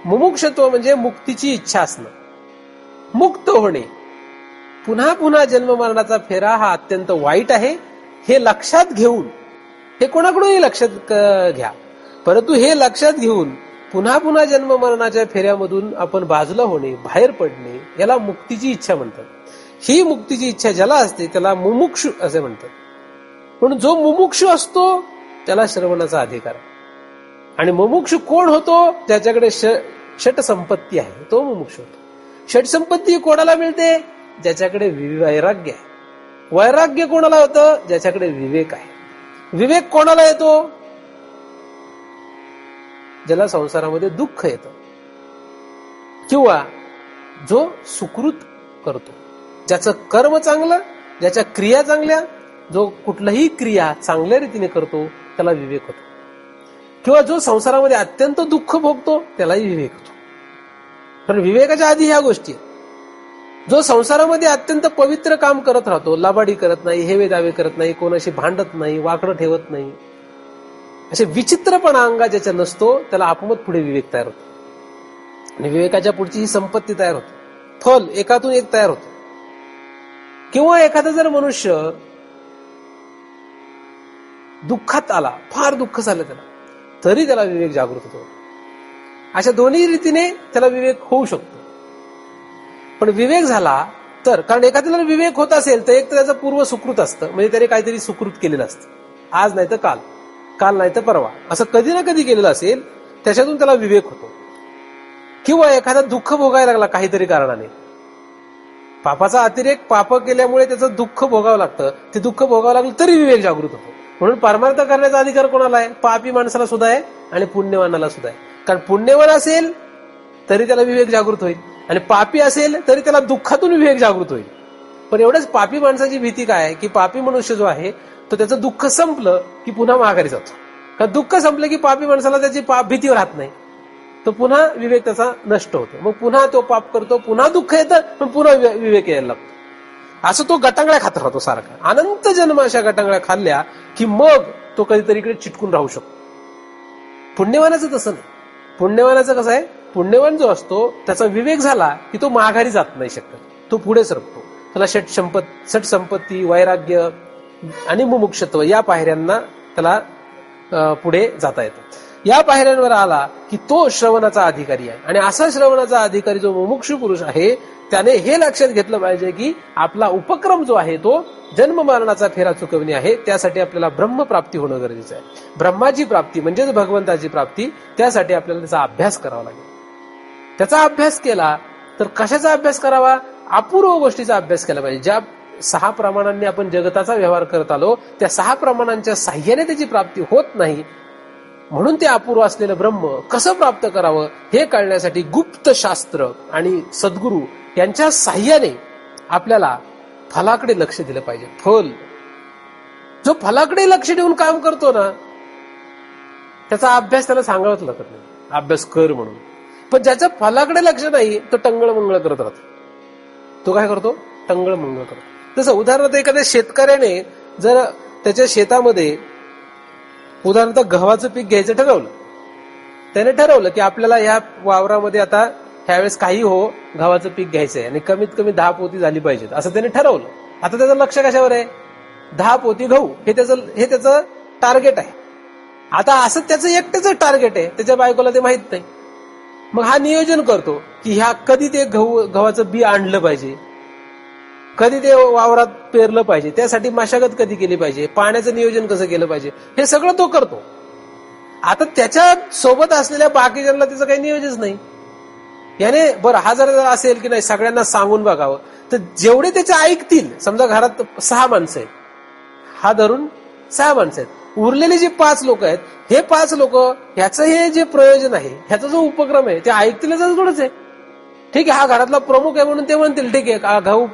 मुमुक्षत्व म्हणजे मुक्तीची इच्छा असणं, मुक्त होणे. पुन्हा पुन्हा जन्म मरणाचा फेरा हा अत्यंत वाईट आहे हे लक्षात घेऊन, हे कोणाकडूनही लक्षात घ्या, परंतु हे लक्षात घेऊन पुन्हा पुन्हा जन्म मरणाच्या फेऱ्यामधून आपण बाजूला होणे, बाहेर पडणे, याला मुक्तीची इच्छा म्हणतात. ही मुक्तीची इच्छा ज्याला असते त्याला मुमुक्षु असे म्हणतात. म्हणून जो मुमुक्षु असतो त्याला श्रवणाचा अधिकार आहे. आणि मुमुक्षु कोण होतो? ज्याच्याकडे षट संपत्ती आहे तो मुमुक्षु होतो. षट संपत्ती कोणाला मिळते? ज्याच्याकडे वैराग्य आहे. वैराग्य कोणाला होतं? ज्याच्याकडे विवेक आहे. विवेक कोणाला येतो? ज्याला संसारामध्ये दुःख येतं, किंवा जो सुकृत करतो, ज्याचं कर्म चांगलं, ज्याच्या क्रिया चांगल्या, जो कुठल्याही क्रिया चांगल्या रीतीने करतो त्याला विवेक होतो. किंवा जो संसारामध्ये अत्यंत दुःख भोगतो त्यालाही विवेक होतो. पण विवेकाच्या आधी ह्या गोष्टी आहेत. जो संसारामध्ये अत्यंत पवित्र काम करत राहतो, लाबाडी करत नाही, हेवे दावे करत नाही, कोणाशी भांडत नाही, वाकडं ठेवत नाही, असे विचित्रपणा अंगा ज्याच्या नसतो त्याला आपोआप पुढे विवेक तयार होतो. आणि विवेकाच्या पुढची ही संपत्ती तयार होते, फल एकातून एक तयार होतं. किंवा एखादा जर मनुष्य दुःखात आला, फार दुःख झालं त्याला, तरी त्याला विवेक जागृत होतो. अशा दोन्ही रीतीने त्याला विवेक होऊ शकतो. पण विवेक झाला तर, कारण एखाद्याला विवेक होत असेल तर एक तर त्याचं पूर्व सुकृत असतं, म्हणजे त्याने काहीतरी सुकृत केलेलं असतं, आज नाही तर काल, काल नाही तर परवा, असं कधी ना कधी केलेलं असेल, त्याच्यातून त्याला विवेक होतो. किंवा एखादा दुःख भोगायला लागला काहीतरी कारणाने, पापाचा अतिरेक, पाप केल्यामुळे त्याचं दुःख भोगावं लागतं, ते दुःख भोगावं लागलं तरी विवेक जागृत होतो. म्हणून परमार्थ करण्याचा अधिकार कोणाला आहे? पापी माणसाला सुद्धा आहे आणि पुण्यवानाला सुद्धा आहे. कारण पुण्यवान असेल तरी त्याला विवेक जागृत होईल, आणि पापी असेल तरी त्याला दुःखातून विवेक जागृत होईल. पण एवढंच, पापी माणसाची भीती काय आहे की पापी मनुष्य जो आहे तो त्याचं दुःख संपलं की पुन्हा माघारी जातो. कारण दुःख संपलं की पापी माणसाला त्याची भीती राहत नाही, तो पुन्हा विवेक त्याचा नष्ट होतो. मग पुन्हा तो पाप करतो, पुन्हा दुःख येतं, पण पुन्हा विवेक यायला लागतो. असं तो गटांगळ्या खात राहतो सारखा. अनंत जन्म अशा गटांगळ्या खाल्ल्या की मग तो कधीतरी इकडे चिटकून राहू शकतो. पुण्यवानाचं तसं नाही. पुण्यवानाचं कसं आहे? पुण्यवान जो असतो त्याचा विवेक झाला की तो माघारी जात नाही शक्य, तो पुढे सरकतो. त्याला षट संपत्ती, वैराग्य आणि मुमुक्षत्व या पायऱ्यांना त्याला पुढे जाता येतं. या पायऱ्यांवर आला की तो श्रवणाचा अधिकारी आहे. आणि असा श्रवणाचा अधिकारी जो मुमुक्षु पुरुष आहे त्याने हे लक्षात घेतलं पाहिजे की आपला उपक्रम जो आहे तो जन्म मरणाचा फेरा चुकवणे आहे. त्यासाठी आपल्याला ब्रह्मप्राप्ती होणं गरजेचं आहे. ब्रह्माची प्राप्ती म्हणजेच भगवंताची प्राप्ती, त्यासाठी आपल्याला त्याचा अभ्यास करावा लागेल. त्याचा अभ्यास केला तर कशाचा अभ्यास करावा? अपूर्व गोष्टीचा अभ्यास केला पाहिजे. ज्या 6 प्रमाणांनी आपण जगताचा व्यवहार करत आलो त्या 6 प्रमाणांच्या साह्याने त्याची प्राप्ती होत नाही. म्हणून ते अपूर्व असलेलं ब्रह्म कसं प्राप्त करावं हे कळण्यासाठी गुप्त शास्त्र आणि सद्गुरू यांच्या साह्याने आपल्याला फलाकडे लक्ष दिलं पाहिजे. फल, जो फलाकडे लक्ष देऊन काम करतो ना त्याचा अभ्यास त्याला सांगावंच लागत नाही, अभ्यास कर म्हणून. पण ज्याच्या फलाकडे लक्ष नाही तो टंगळ मंगळ करत राहतो. तो काय करतो? टंगळ मंगळ करतो. जसं उदाहरणार्थ एखाद्या शेतकऱ्याने जर त्याच्या शेतामध्ये उदाहरणार्थ गव्हाचं पीक घ्यायचं ठरवलं, त्याने ठरवलं की आपल्याला ह्या वावरामध्ये आता ह्यावेळेस काही हो गव्हाचं पीक घ्यायचंय आणि कमीत कमी 10 पोती झाली पाहिजेत असं त्याने ठरवलं. आता त्याचं लक्ष कशावर आहे? 10 पोती गहू हे त्याचं टार्गेट आहे. आता असं त्याचं एकट्याचं टार्गेट आहे, त्याच्या बायकोला ते माहित नाही. मग हा नियोजन करतो की ह्या कधी ते गव्हाचं बी आणलं पाहिजे, कधी ते वावरात पेरलं पाहिजे, त्यासाठी मशागत कधी केली पाहिजे, पाण्याचं नियोजन कसं केलं पाहिजे, हे सगळं तो करतो. आता त्याच्या सोबत असलेल्या बाकीच्यांना त्याचं काही नियोजनच नाही. याने बरं हा जर असेल की नाही सगळ्यांना सांगून बघावं, तर जेवढे त्याचे ऐकतील, समजा घरात 6 माणसं आहेत, हा धरून 6 माणसं आहेत, उरलेले जे 5 लोक आहेत, हे 5 लोक ह्याचं हे जे प्रयोजन आहे, ह्याचा जो उपक्रम आहे ते ऐकतीलच थोडंच आहे. ठीक आहे, हा घरातला प्रमुख आहे म्हणून ते म्हणतील ठीक आहे गहू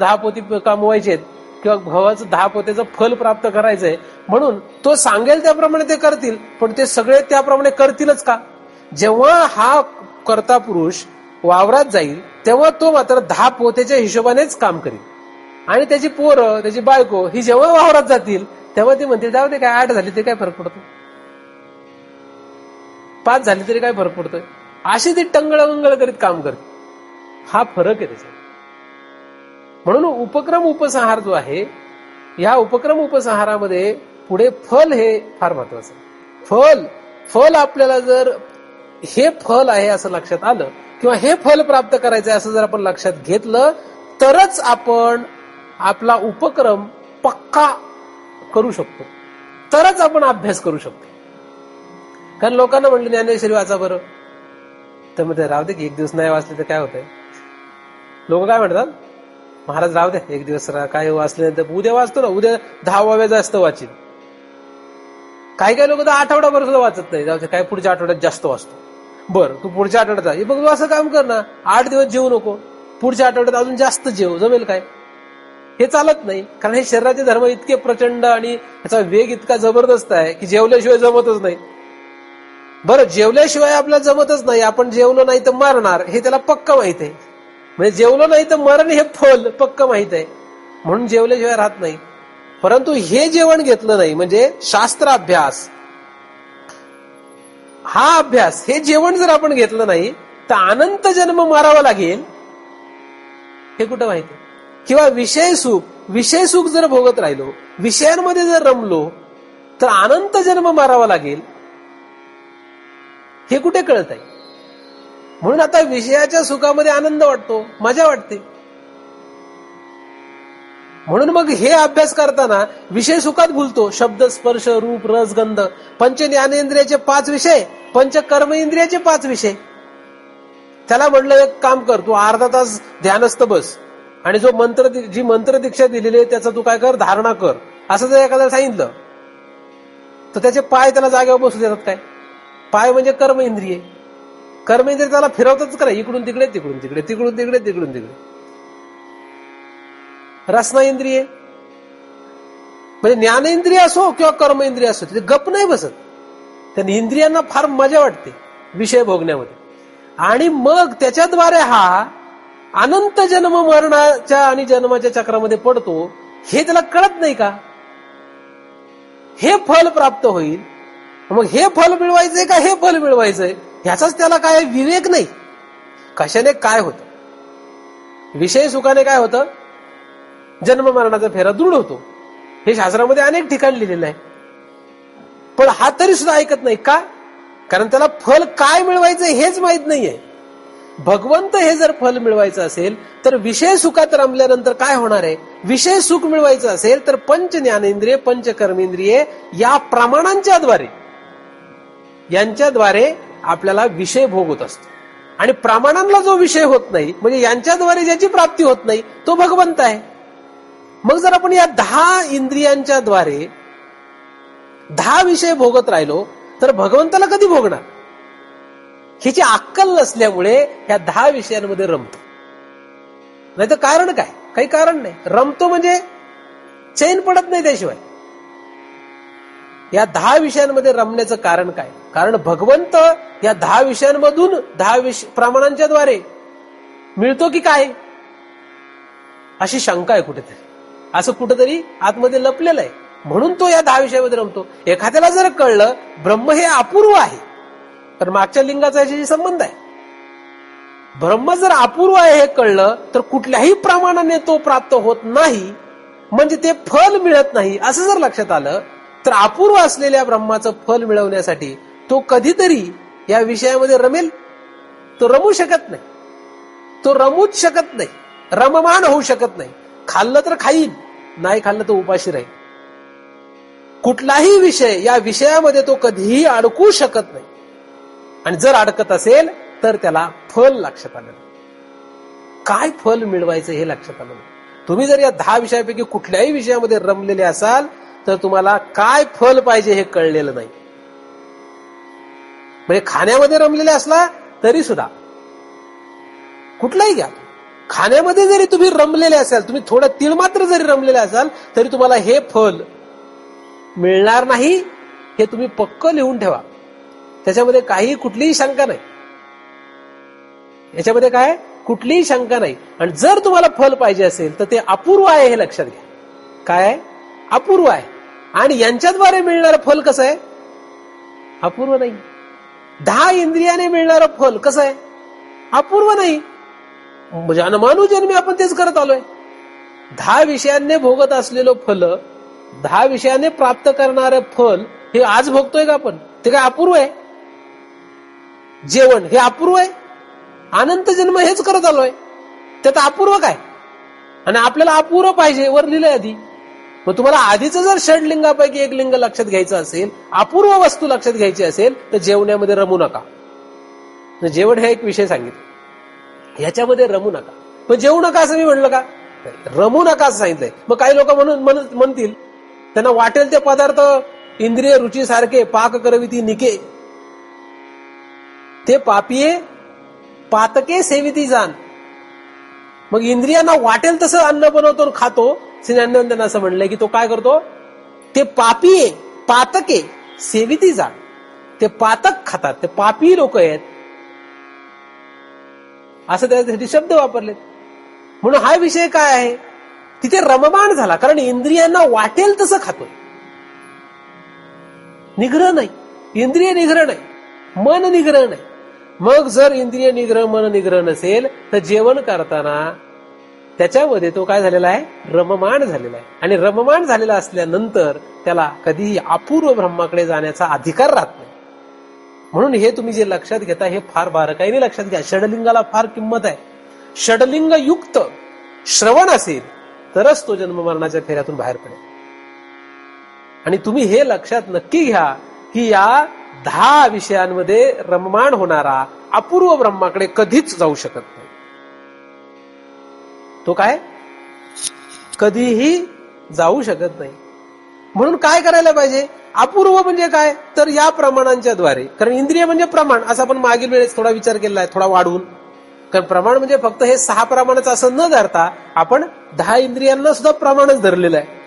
10 पोती कमवायचे आहेत किंवा गव्हाचं 10 पोत्याचं फल प्राप्त करायचंय म्हणून तो सांगेल त्याप्रमाणे ते करतील. पण ते सगळे त्याप्रमाणे करतीलच का? जेव्हा हा कर्ता पुरुष वावरात जाईल तेव्हा तो मात्र 10 पोत्याच्या हिशोबानेच काम करेल. आणि त्याची पोरं, त्याची बायको ही जेव्हा वावरात जातील तेव्हा ती म्हणतील जाऊ दे, काय 8 झाली तरी काय फरक पडतो, 5 झाली तरी काय फरक पडतोय, अशी ती टंगळमंगळ करीत काम करते. हा फरक आहे त्याचा. म्हणून उपक्रम उपसंहार जो आहे, या उपक्रम उपसंहारामध्ये पुढे फल हे फार महत्वाचं आहे. फल आपल्याला जर हे फल आहे असं लक्षात आलं किंवा हे फल प्राप्त करायचं असं जर आपण लक्षात घेतलं तरच आपण आपला उपक्रम पक्का करू शकतो, तरच आपण अभ्यास करू शकतो. कारण लोकांना म्हटलं ज्ञानेश्वरी वाचा बरं, तर मग राहू दे की एक दिवस नाही वाचले तर काय होतंय. लोक काय म्हणतात, महाराज राहू दे एक दिवस काय वाचले तर उद्या वाचतो ना, उद्या 10 जास्त वाचील. काही काही लोक तर आठवडाभर सुद्धा वाचत नाही, जाऊ दे काय पुढच्या आठवड्यात जास्त वाचतो. बरं तू पुढच्या आठवड्यात जा, बघ तू असं काम कर ना, 8 दिवस जेवू नको, पुढच्या आठवड्यात अजून जास्त जेव, जमेल काय. हे चालत नाही, कारण हे शरीराचे धर्म इतके प्रचंड आणि याचा वेग इतका जबरदस्त आहे की जेवल्याशिवाय जमतच नाही. बरं जेवल्याशिवाय आपल्याला जमतच नाही, आपण जेवलो नाही तर मरणार हे त्याला पक्क माहित आहे. म्हणजे जेवलो नाही तर मरण हे फल पक्क माहित आहे, म्हणून जेवल्याशिवाय राहत नाही. परंतु हे जेवण घेतलं नाही म्हणजे शास्त्राभ्यास, हा अभ्यास, हे जेवण जर आपण घेतलं नाही तर अनंत जन्म मारावा लागेल हे कुठं माहिती. किंवा विषय सुख जर भोगत राहिलो, विषयांमध्ये जर रमलो तर अनंत जन्म मारावा लागेल हे कुठे कळत आहे. म्हणून आता विषयाच्या सुखामध्ये आनंद वाटतो, मजा वाटते. म्हणून मग हे अभ्यास करताना विषय सुखात भुलतो. शब्द, स्पर्श, रूप, रस, गंध, पंच ज्ञानेंद्रियाचे 5 विषय, पंच कर्म इंद्रियाचे 5 विषय. त्याला म्हणलं एक काम कर, तू अर्धा तास ध्यानस्थ बस आणि जी मंत्र दीक्षा दिलेली आहे त्याचा तू काय कर, धारणा कर, असं जर एखाद्याला सांगितलं तर त्याचे पाय त्याला जागेवर बसू देतात काय. पाय म्हणजे कर्म इंद्रिय, कर्म इंद्रिय त्याला फिरवतच करा, इकडून तिकडे तिकडून तिकडे तिकडून तिकडे तिकडून तिकडे. रसना इंद्रिय म्हणजे ज्ञानेंद्रिय असो किंवा कर्म इंद्रिय असो, ते गप नाही बसत. त्या इंद्रियांना फार मजा वाटते विषय भोगण्यामध्ये. आणि मग त्याच्याद्वारे हा अनंत जन्म मरणाच्या आणि जन्माच्या चक्रामध्ये पडतो, हे त्याला कळत नाही का. हे फल प्राप्त होईल, मग हे फल मिळवायचंय का हे फल मिळवायचंय ह्याचाच त्याला काय विवेक नाही. कशाने काय होतं, विषय सुखाने काय होतं, जन्म मरणाचा फेरा दृढ होतो. हे शास्त्रामध्ये अनेक ठिकाणी लिहिलेलं आहे. पण हा तरी सुद्धा ऐकत नाही का, कारण त्याला फल काय मिळवायचं हेच माहित नाहीये. भगवंत हे जर फल मिळवायचं असेल तर विषय सुखात रमल्यानंतर काय होणार आहे, विषय सुख मिळवायचं असेल तर पंच ज्ञानेंद्रिय, पंच कर्मेंद्रिय या प्रमाणांच्याद्वारे, यांच्याद्वारे आपल्याला विषय भोग होत असतो. आणि प्रमाणांना जो विषय होत नाही म्हणजे यांच्याद्वारे ज्याची प्राप्ती होत नाही तो भगवंत आहे. मग जर आपण या 10 इंद्रियांच्या द्वारे 10 विषय भोगत राहिलो तर भगवंताला कधी भोगणार, ह्याची अक्कल नसल्यामुळे ह्या 10 विषयांमध्ये रमतो. नाही तर कारण काय, काही कारण नाही, रमतो म्हणजे चैन पडत नाही त्याशिवाय. या 10 विषयांमध्ये रमण्याचं कारण काय, कारण भगवंत या 10 विषयांमधून 10 प्रमाणांच्या द्वारे मिळतो की काय अशी शंका आहे कुठेतरी, असं कुठेतरी आतमध्ये लपलेलं आहे. म्हणून तो या 10 विषयामध्ये रमतो. एखाद्याला जर कळलं ब्रह्म हे अपूर्व आहे, तर मागच्या लिंगाचा याच्याशी संबंध आहे. ब्रह्म जर अपूर्व आहे हे कळलं तर कुठल्याही प्रमाणाने तो प्राप्त होत नाही, म्हणजे ते फल मिळत नाही असं जर लक्षात आलं तर अपूर्व असलेल्या ब्रह्माचं फल मिळवण्यासाठी तो कधीतरी या विषयामध्ये रमेल. तो रमू शकत नाही, तो रमूच शकत नाही, रममान होऊ शकत नाही. खाल्लं तर खाईल, नाही खाल्लं तर उपाशी राहील. कुठलाही विषय या विषयामध्ये तो कधीही अडकू शकत नाही. आणि जर अडकत असेल तर त्याला फल लक्षात आलं नाही. काय फल मिळवायचं हे लक्षात आलं नाही. तुम्ही जर या 10 विषयापैकी कुठल्याही विषयामध्ये रमलेले असाल तर तुम्हाला काय फल पाहिजे हे कळलेलं नाही. म्हणजे खाण्यामध्ये रमलेले असला तरी सुद्धा कुठलाही घ्या, खाण्यामध्ये जरी तुम्ही रमलेले असाल, तुम्ही थोडं तीळ मात्र जरी रमलेले असाल तरी तुम्हाला हे फल मिळणार नाही, हे तुम्ही पक्क लिहून ठेवा. त्याच्यामध्ये काही कुठलीही शंका नाही. याच्यामध्ये काय कुठलीही शंका नाही. आणि जर तुम्हाला फल पाहिजे असेल तर ते अपूर्व आहे हे लक्षात घ्या. काय आहे? अपूर्व आहे. आणि यांच्याद्वारे मिळणारं फल कसं आहे? अपूर्व नाही. 10 इंद्रियाने मिळणारं फल कसं आहे? अपूर्व नाही. जन्मानुजन्मी आपण तेच करत आलोय. 10 विषयांनी भोगत असलेलं फल, 10 विषयाने प्राप्त करणारं फल हे आज भोगतोय का आपण? ते काय अपूर्व आहे? जेवण हे अपूर्व आहे? अनंत जन्म हेच करत आलोय, त्यात अपूर्व काय? आणि आपल्याला अपूर्व पाहिजे, वर लिहिलंय आधी. मग तुम्हाला आधीच जर षडलिंगापैकी एक लिंग लक्षात घ्यायचं असेल, अपूर्व वस्तू लक्षात घ्यायची असेल, तर जेवण्यामध्ये रमू नका. जेवण हे एक विषय सांगितलं, ह्याच्यामध्ये रमू नका. पण जेवू नका असं मी म्हणलं का? रमू नका असं सांगितलंय. मग काही लोक म्हणतील त्यांना वाटेल ते पदार्थ इंद्रिय रुची सारखे पाक करविती निके, ते पापिये पातके सेविती जाण. मग इंद्रियांना वाटेल तसं अन्न बनवतो आणि खातो. श्रीज्ञानदेव त्यांना असं म्हणलंय की तो काय करतो? ते पापिये पातके सेविती जाण. ते पातक खातात, ते पापी लोक आहेत असं त्यासाठी शब्द वापरले. म्हणून हा विषय काय आहे? तिथे रममाण झाला, कारण इंद्रियांना वाटेल तसं खातोय. निग्रह नाही, इंद्रिय निग्रह नाही, मन निग्रह नाही. मग जर इंद्रिय निग्रह मन निग्रह नसेल तर जेवण करताना त्याच्यामध्ये तो काय झालेला आहे? रममाण झालेला आहे. आणि रममाण झालेला असल्यानंतर त्याला कधीही अपूर्व ब्रह्माकडे जाण्याचा अधिकार राहत नाही. म्हणून हे तुम्ही जे लक्षात घेता हे फार बारकाईने लक्षात घ्या. षडलिंगाला फार किंमत आहे. षडलिंग युक्त श्रवण असेल तरच तो जन्म मरणाच्या फेऱ्यातून बाहेर पडेल. आणि तुम्ही हे लक्षात नक्की घ्या की या 10 विषयांमध्ये रममाण होणारा अपूर्व ब्रह्माकडे कधीच जाऊ शकत नाही. तो काय कधीही जाऊ शकत नाही. म्हणून काय करायला पाहिजे? अपूर्व म्हणजे काय? तर या प्रमाणांच्या द्वारे, कारण इंद्रिय म्हणजे प्रमाण, असं आपण मागील वेळेस थोडा विचार केला आहे, थोडा वाढवून. कारण प्रमाण म्हणजे फक्त हे 6 प्रमाणच असं न धरता आपण 10 इंद्रियांना सुद्धा प्रमाणच धरलेलं आहे.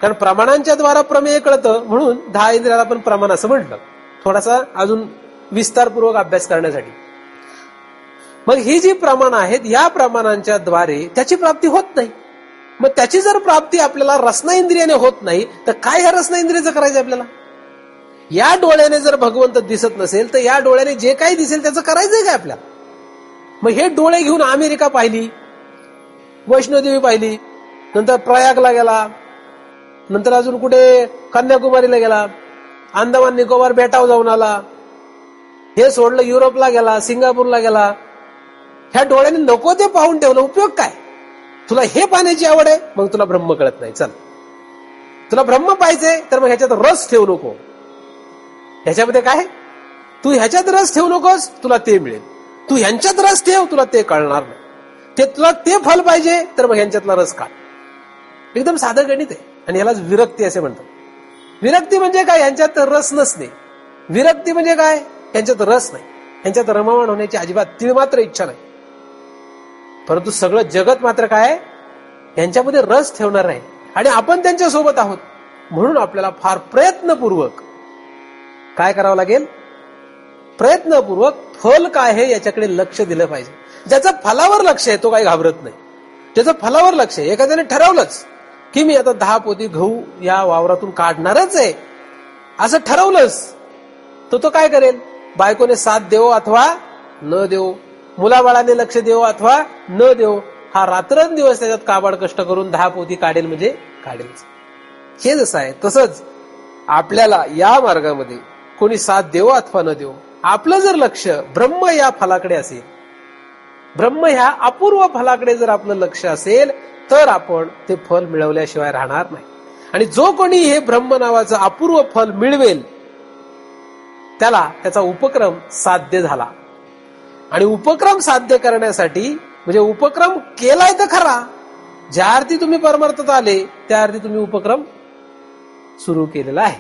कारण प्रमाणांच्या द्वारा प्रमेय कळतं, म्हणून 10 इंद्रियाला आपण प्रमाण असं म्हटलं, थोडासा अजून विस्तारपूर्वक अभ्यास करण्यासाठी. मग ही जी प्रमाण आहेत या प्रमाणांच्या द्वारे त्याची प्राप्ती होत नाही. मग त्याची जर प्राप्ती आपल्याला रसना इंद्रियाने होत नाही तर काय ह्या रसना इंद्रियाचं करायचं आपल्याला? या डोळ्याने जर भगवंत दिसत नसेल तर या डोळ्याने जे काही दिसेल त्याचं करायचंय काय आपल्याला? मग हे डोळे घेऊन अमेरिका पाहिली, वैष्णोदेवी पाहिली, नंतर प्रयागला गेला, नंतर अजून कुठे कन्याकुमारीला गेला, अंदमान निकोबार बेटावर जाऊन आला, हे सोडलं युरोपला गेला, सिंगापूरला गेला. ह्या डोळ्याने नको ते पाहून ठेवलं, उपयोग काय? तुला हे पाहण्याची आवड आहे, मग तुला ब्रह्म कळत नाही. चल, तुला ब्रह्म पाहिजे तर मग ह्याच्यात रस ठेवू नको. ह्याच्यामध्ये काय? तू ह्याच्यात रस ठेवू नकोस, तुला ते मिळेल. तू ह्यांच्यात रस ठेव, तुला ते कळणार नाही. ते तुला ते फल पाहिजे तर मग ह्यांच्यातला रस काढ. एकदम साधं गणित आहे. आणि ह्यालाच विरक्ती असे म्हणतात. विरक्ती म्हणजे काय? यांच्यात रस नसणे. विरक्ती म्हणजे काय? यांच्यात रस नाही, यांच्यात रममाण होण्याची अजिबात तीळ मात्र इच्छा नाही. परंतु सगळं जगत मात्र काय? यांच्यामध्ये रस ठेवणार आहे. आणि आपण त्यांच्या सोबत आहोत. म्हणून आपल्याला फार प्रयत्नपूर्वक काय करावं लागेल? प्रयत्नपूर्वक फल काय आहे याच्याकडे लक्ष दिलं पाहिजे. ज्याचं फलावर लक्ष आहे तो काही घाबरत नाही. ज्याचं फलावर लक्ष आहे, एखाद्याने ठरवलंच की मी आता 10 पोती गहू या वावरातून काढणारच आहे असं ठरवलंच, तो काय करेल? बायकोने साथ देव अथवा न देव, मुलाबाळाने लक्ष देव अथवा न देव, हा रात्रंदिवस त्याच्यात काबाड कष्ट करून 10 पोती काढेल म्हणजे काढेलच. हे जसं आहे तसंच आपल्याला या मार्गामध्ये कोणी साथ देव अथवा न देव, आपलं जर लक्ष ब्रह्म या फलाकडे असेल, ब्रह्म ह्या अपूर्व फलाकडे जर आपलं लक्ष असेल तर आपण ते फल मिळवल्याशिवाय राहणार नाही. आणि जो कोणी हे ब्रह्म नावाचं अपूर्व फल मिळवेल त्याला त्याचा उपक्रम साध्य झाला. आणि उपक्रम साध्य करण्यासाठी म्हणजे उपक्रम केलाय तर खरा, ज्या अर्थी तुम्ही परमार्थात आले त्या अर्थी तुम्ही उपक्रम सुरू केलेला आहे.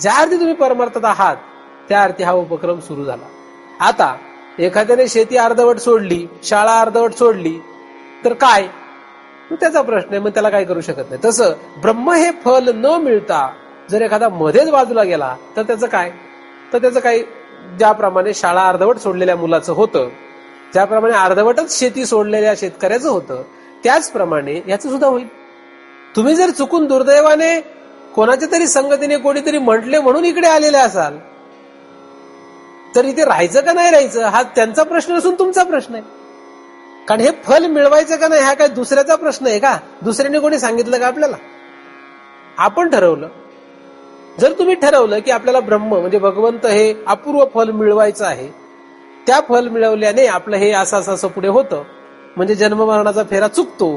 ज्या अर्थी तुम्ही परमार्थात आहात त्या अर्थी हा उपक्रम सुरू झाला. आता एखाद्याने शेती अर्धवट सोडली, शाळा अर्धवट सोडली तर काय? त्याचा प्रश्न आहे, मग त्याला काय करू शकत नाही. तसं ब्रह्म हे फल न मिळता जर एखादा मध्येच बाजूला गेला तर त्याचं काय? तर त्याचं काही, ज्याप्रमाणे शाळा अर्धवट सोडलेल्या मुलाचं होतं, ज्याप्रमाणे अर्धवटच शेती सोडलेल्या शेतकऱ्याचं होतं, त्याचप्रमाणे याचं सुद्धा होईल. तुम्ही जर चुकून दुर्दैवाने कोणाच्या तरी संगतीने कोणीतरी म्हटले म्हणून इकडे आलेले असाल, तर इथे राहायचं का नाही राहायचं हा त्यांचा प्रश्न नसून तुमचा प्रश्न आहे. कारण हे फल मिळवायचं का नाही हा काय दुसऱ्याचा प्रश्न आहे का? दुसऱ्याने कोणी सांगितलं का आपल्याला? आपण ठरवलं. जर तुम्ही ठरवलं की आपल्याला ब्रह्म म्हणजे भगवंत हे अपूर्व फल मिळवायचं आहे, त्या फल मिळवल्याने आपलं हे असं असं पुढे होतं, म्हणजे जन्ममरणाचा फेरा चुकतो,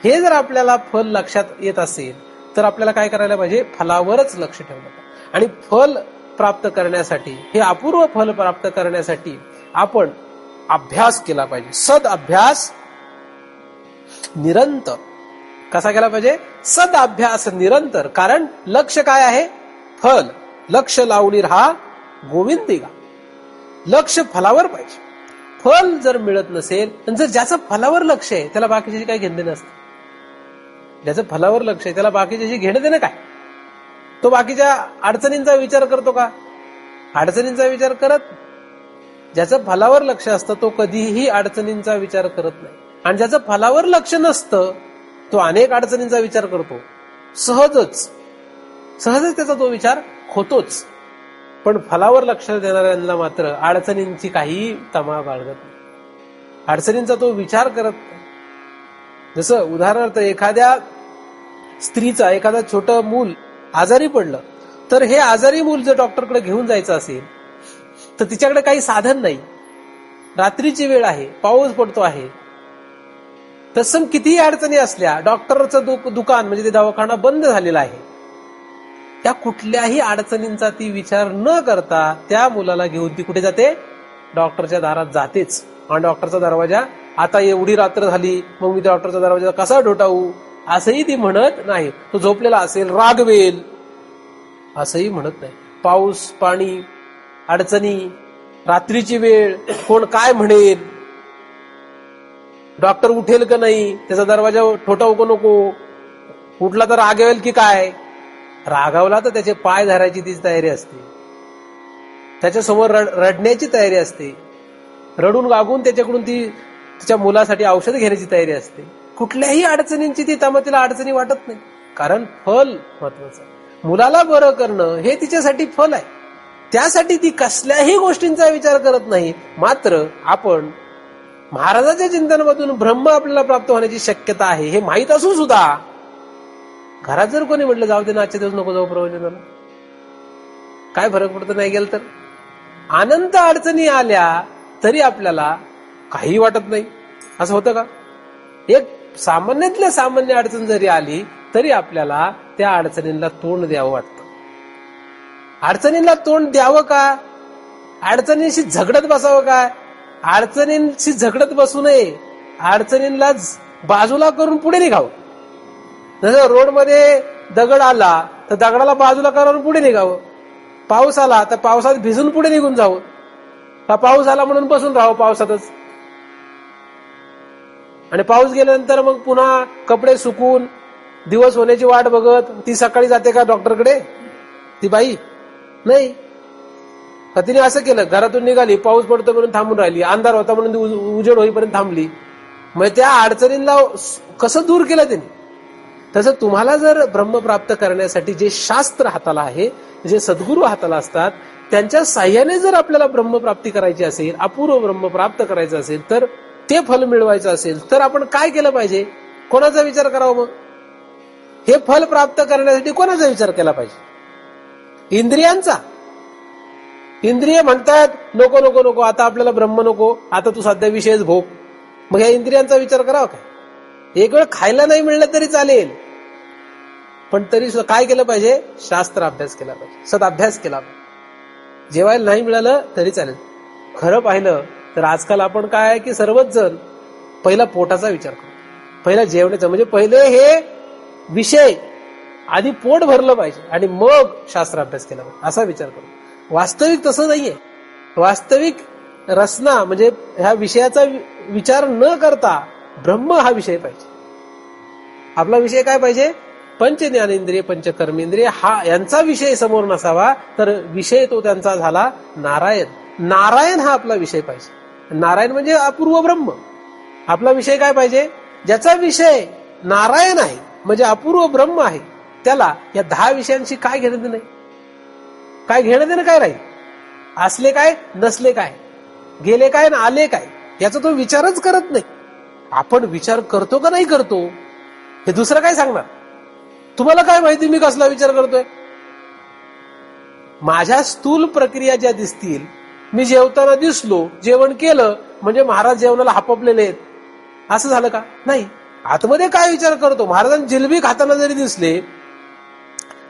हे जर आपल्याला फल लक्षात येत असेल तर आपल्याला काय करायला पाहिजे? फलावरच लक्ष ठेवलं पाहिजे. आणि फल प्राप्त करण्यासाठी, हे अपूर्व फल प्राप्त करण्यासाठी आपण अभ्यास केला पाहिजे. सद अभ्यास निरंतर. कसा केला पाहिजे? सद अभ्यास निरंतर. कारण लक्ष काय आहे? फल. लक्ष लावणी राहा गोविंदिका. लक्ष फलावर पाहिजे. फल जर मिळत नसेल, जर ज्याचं फलावर लक्ष आहे त्याला बाकीच्याशी काही घेणं देणं नसतं. ज्याचं फलावर लक्ष आहे त्याला बाकीच्याशी घेणं देणं काय? तो बाकीच्या अडचणींचा विचार करतो का? अडचणींचा विचार करत. ज्याचं फलावर लक्ष असतं तो कधीही अडचणींचा विचार करत नाही. आणि ज्याचं फलावर लक्ष नसतं तो अनेक अडचणींचा विचार करतो. सहजच त्याचा तो विचार होतोच. पण फलावर लक्ष देणाऱ्यांना मात्र अडचणींची काही तमा बाळगत नाही. अडचणींचा तो विचार करत नाही. जसं उदाहरणार्थ एखाद्या स्त्रीचा एखादा छोटं मूल आजारी पडलं, तर हे आजारी मूल जर डॉक्टरकडे घेऊन जायचं असेल तर तिच्याकडे काही साधन नाही, रात्रीची वेळ आहे, पाऊस पडतो आहे, तत्सम कितीही अडचणी असल्या, डॉक्टरचं दुकान म्हणजे ते दवाखाना बंद झालेला आहे, त्या कुठल्याही अडचणींचा ती विचार न करता त्या मुलाला घेऊन ती कुठे जाते? डॉक्टरच्या दारात जातेच. आणि डॉक्टरचा दरवाजा, आता एवढी रात्र झाली मग मी डॉक्टरचा दरवाजा कसा ढोठावू असंही ती म्हणत नाही. तो झोपलेला असेल, रागवेल असंही म्हणत नाही. पाऊस पाणी, अडचणी, रात्रीची वेळ, कोण काय म्हणेल, डॉक्टर उठेल का नाही, त्याचा दरवाजा ठोठावू का नको, उठला तर रागवेल की काय, रागावला तर त्याचे पाय धरायची तीच तयारी असते, त्याच्यासमोर रडण्याची तयारी असते, रडून गागून त्याच्याकडून ती तिच्या मुलासाठी औषध घेण्याची तयारी असते. कुठल्याही अडचणींची ती तिला अडचणी वाटत नाही. कारण फल महत्वाचं आहे. मुलाला बरं करणं हे तिच्यासाठी फल आहे. त्यासाठी ती कसल्याही गोष्टींचा विचार करत नाही. मात्र आपण महाराजाच्या चिंतनामधून ब्रह्म आपल्याला प्राप्त होण्याची शक्यता आहे हे माहीत असून सुद्धा घरात जर कोणी म्हटलं जाऊ दे ना आजच्या दिवस नको जाऊ प्रवचनाला, काय फरक पडतो नाही गेलं तर, अनंत अडचणी आल्या तरी आपल्याला काही वाटत नाही. असं होतं का? एक सामान्यातल्या सामान्य अडचण जरी आली तरी आपल्याला त्या अडचणींना तोंड द्यावं वाटतं. अडचणींना तोंड द्यावं का? अडचणींशी झगडत बसावं का? अडचणींशी झगडत बसू नये. अडचणींना बाजूला करून पुढे निघावं. जसं रोडमध्ये दगड आला तर दगडाला बाजूला करून पुढे निघावं. पाऊस आला तर पावसात भिजून पुढे निघून जावं. हा पाऊस आला म्हणून बसून राहावं पावसातच. आणि पाऊस गेल्यानंतर मग पुन्हा कपडे सुकून दिवस होण्याची वाट बघत ती सकाळी जाते का डॉक्टरकडे ती बाई? नाही. तिने असं केलं, घरातून निघाली, पाऊस पडतो म्हणून थांबून राहिली, अंधार होता म्हणून उजेड होईपर्यंत थांबली. मग त्या अडचणींना कसं दूर केलं त्यांनी? तसं तुम्हाला जर ब्रह्म प्राप्त करण्यासाठी जे शास्त्र हाताला आहे, जे सद्गुरू हाताला असतात, त्यांच्या साह्याने जर आपल्याला ब्रह्मप्राप्ती करायची असेल, अपूर्व ब्रह्म प्राप्त करायचं असेल, तर ते फल मिळवायचं असेल तर आपण काय केलं पाहिजे? कोणाचा विचार करावा? मग हे फल प्राप्त करण्यासाठी कोणाचा विचार केला पाहिजे? इंद्रियांचा. इंद्रिय म्हणतात नको नको नको, आता आपल्याला ब्रह्म नको, आता तू सध्या विषयच भोग. मग या इंद्रियांचा विचार करावा काय? एक वेळ खायला नाही मिळलं तरी चालेल, पण तरी सुद्धा काय केलं पाहिजे? शास्त्र अभ्यास केला पाहिजे, सदाभ्यास केला पाहिजे. जेवायला नाही मिळालं तरी चालेल. खरं पाहिलं तर आजकाल आपण काय आहे की सर्वच जण पहिला पोटाचा विचार करतो, पहिला जेवण्याचा, म्हणजे पहिले हे विषय आधी पोट भरलं पाहिजे आणि मग शास्त्र अभ्यास केला पाहिजे असा विचार करतो. वास्तविक तसं नाहीये. वास्तविक रचना म्हणजे ह्या विषयाचा विचार न करता ब्रह्म हा विषय पाहिजे. आपला विषय काय पाहिजे? पंच ज्ञानेंद्रिय पंच कर्मेंद्रिय हा यांचा विषय समोर नसावा, तर विषय तो त्यांचा झाला नारायण. नारायण हा आपला विषय पाहिजे. नारायण म्हणजे अपूर्व ब्रह्म. आपला विषय काय पाहिजे? ज्याचा विषय नारायण आहे म्हणजे अपूर्व ब्रह्म आहे, त्याला या 10 विषयांशी काय घेणं देणं? काय घेणं देणं काय राहील? असले काय नसले काय, गेले काय ना आले काय, याचा तो विचारच करत नाही. आपण विचार करतो का नाही करतो हे दुसरं काय सांगणार? तुम्हाला काय माहिती मी कसला विचार करतोय? माझ्या स्थूल प्रक्रिया ज्या दिसतील, मी जेवताना दिसलो, जेवण केलं म्हणजे महाराज जेवणाला हापपलेले आहेत असं झालं का? नाही. आतमध्ये काय विचार करतो? महाराजांनी जिलबी खाताना जरी दिसले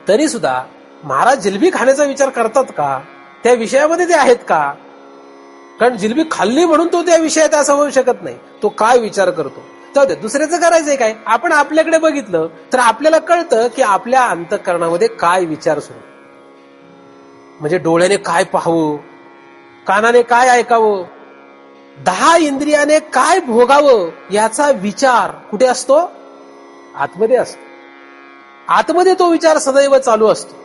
तरी सुद्धा महाराज जिलबी खाण्याचा विचार करतात का? त्या विषयामध्ये ते आहेत का? कारण जिलबी खाल्ली म्हणून तो त्या विषयात असं होऊ शकत नाही. तो काय विचार करतो? तर दुसऱ्याचं करायचंय काय? आपण आपल्याकडे बघितलं तर आपल्याला कळतं की आपल्या अंतःकरणामध्ये काय विचार सुरू. म्हणजे डोळ्याने काय पाहावं, कानाने काय ऐकावं, 10 इंद्रियाने काय भोगावं याचा विचार कुठे असतो? आतमध्ये असतो. आतमध्ये तो विचार सदैव चालू असतो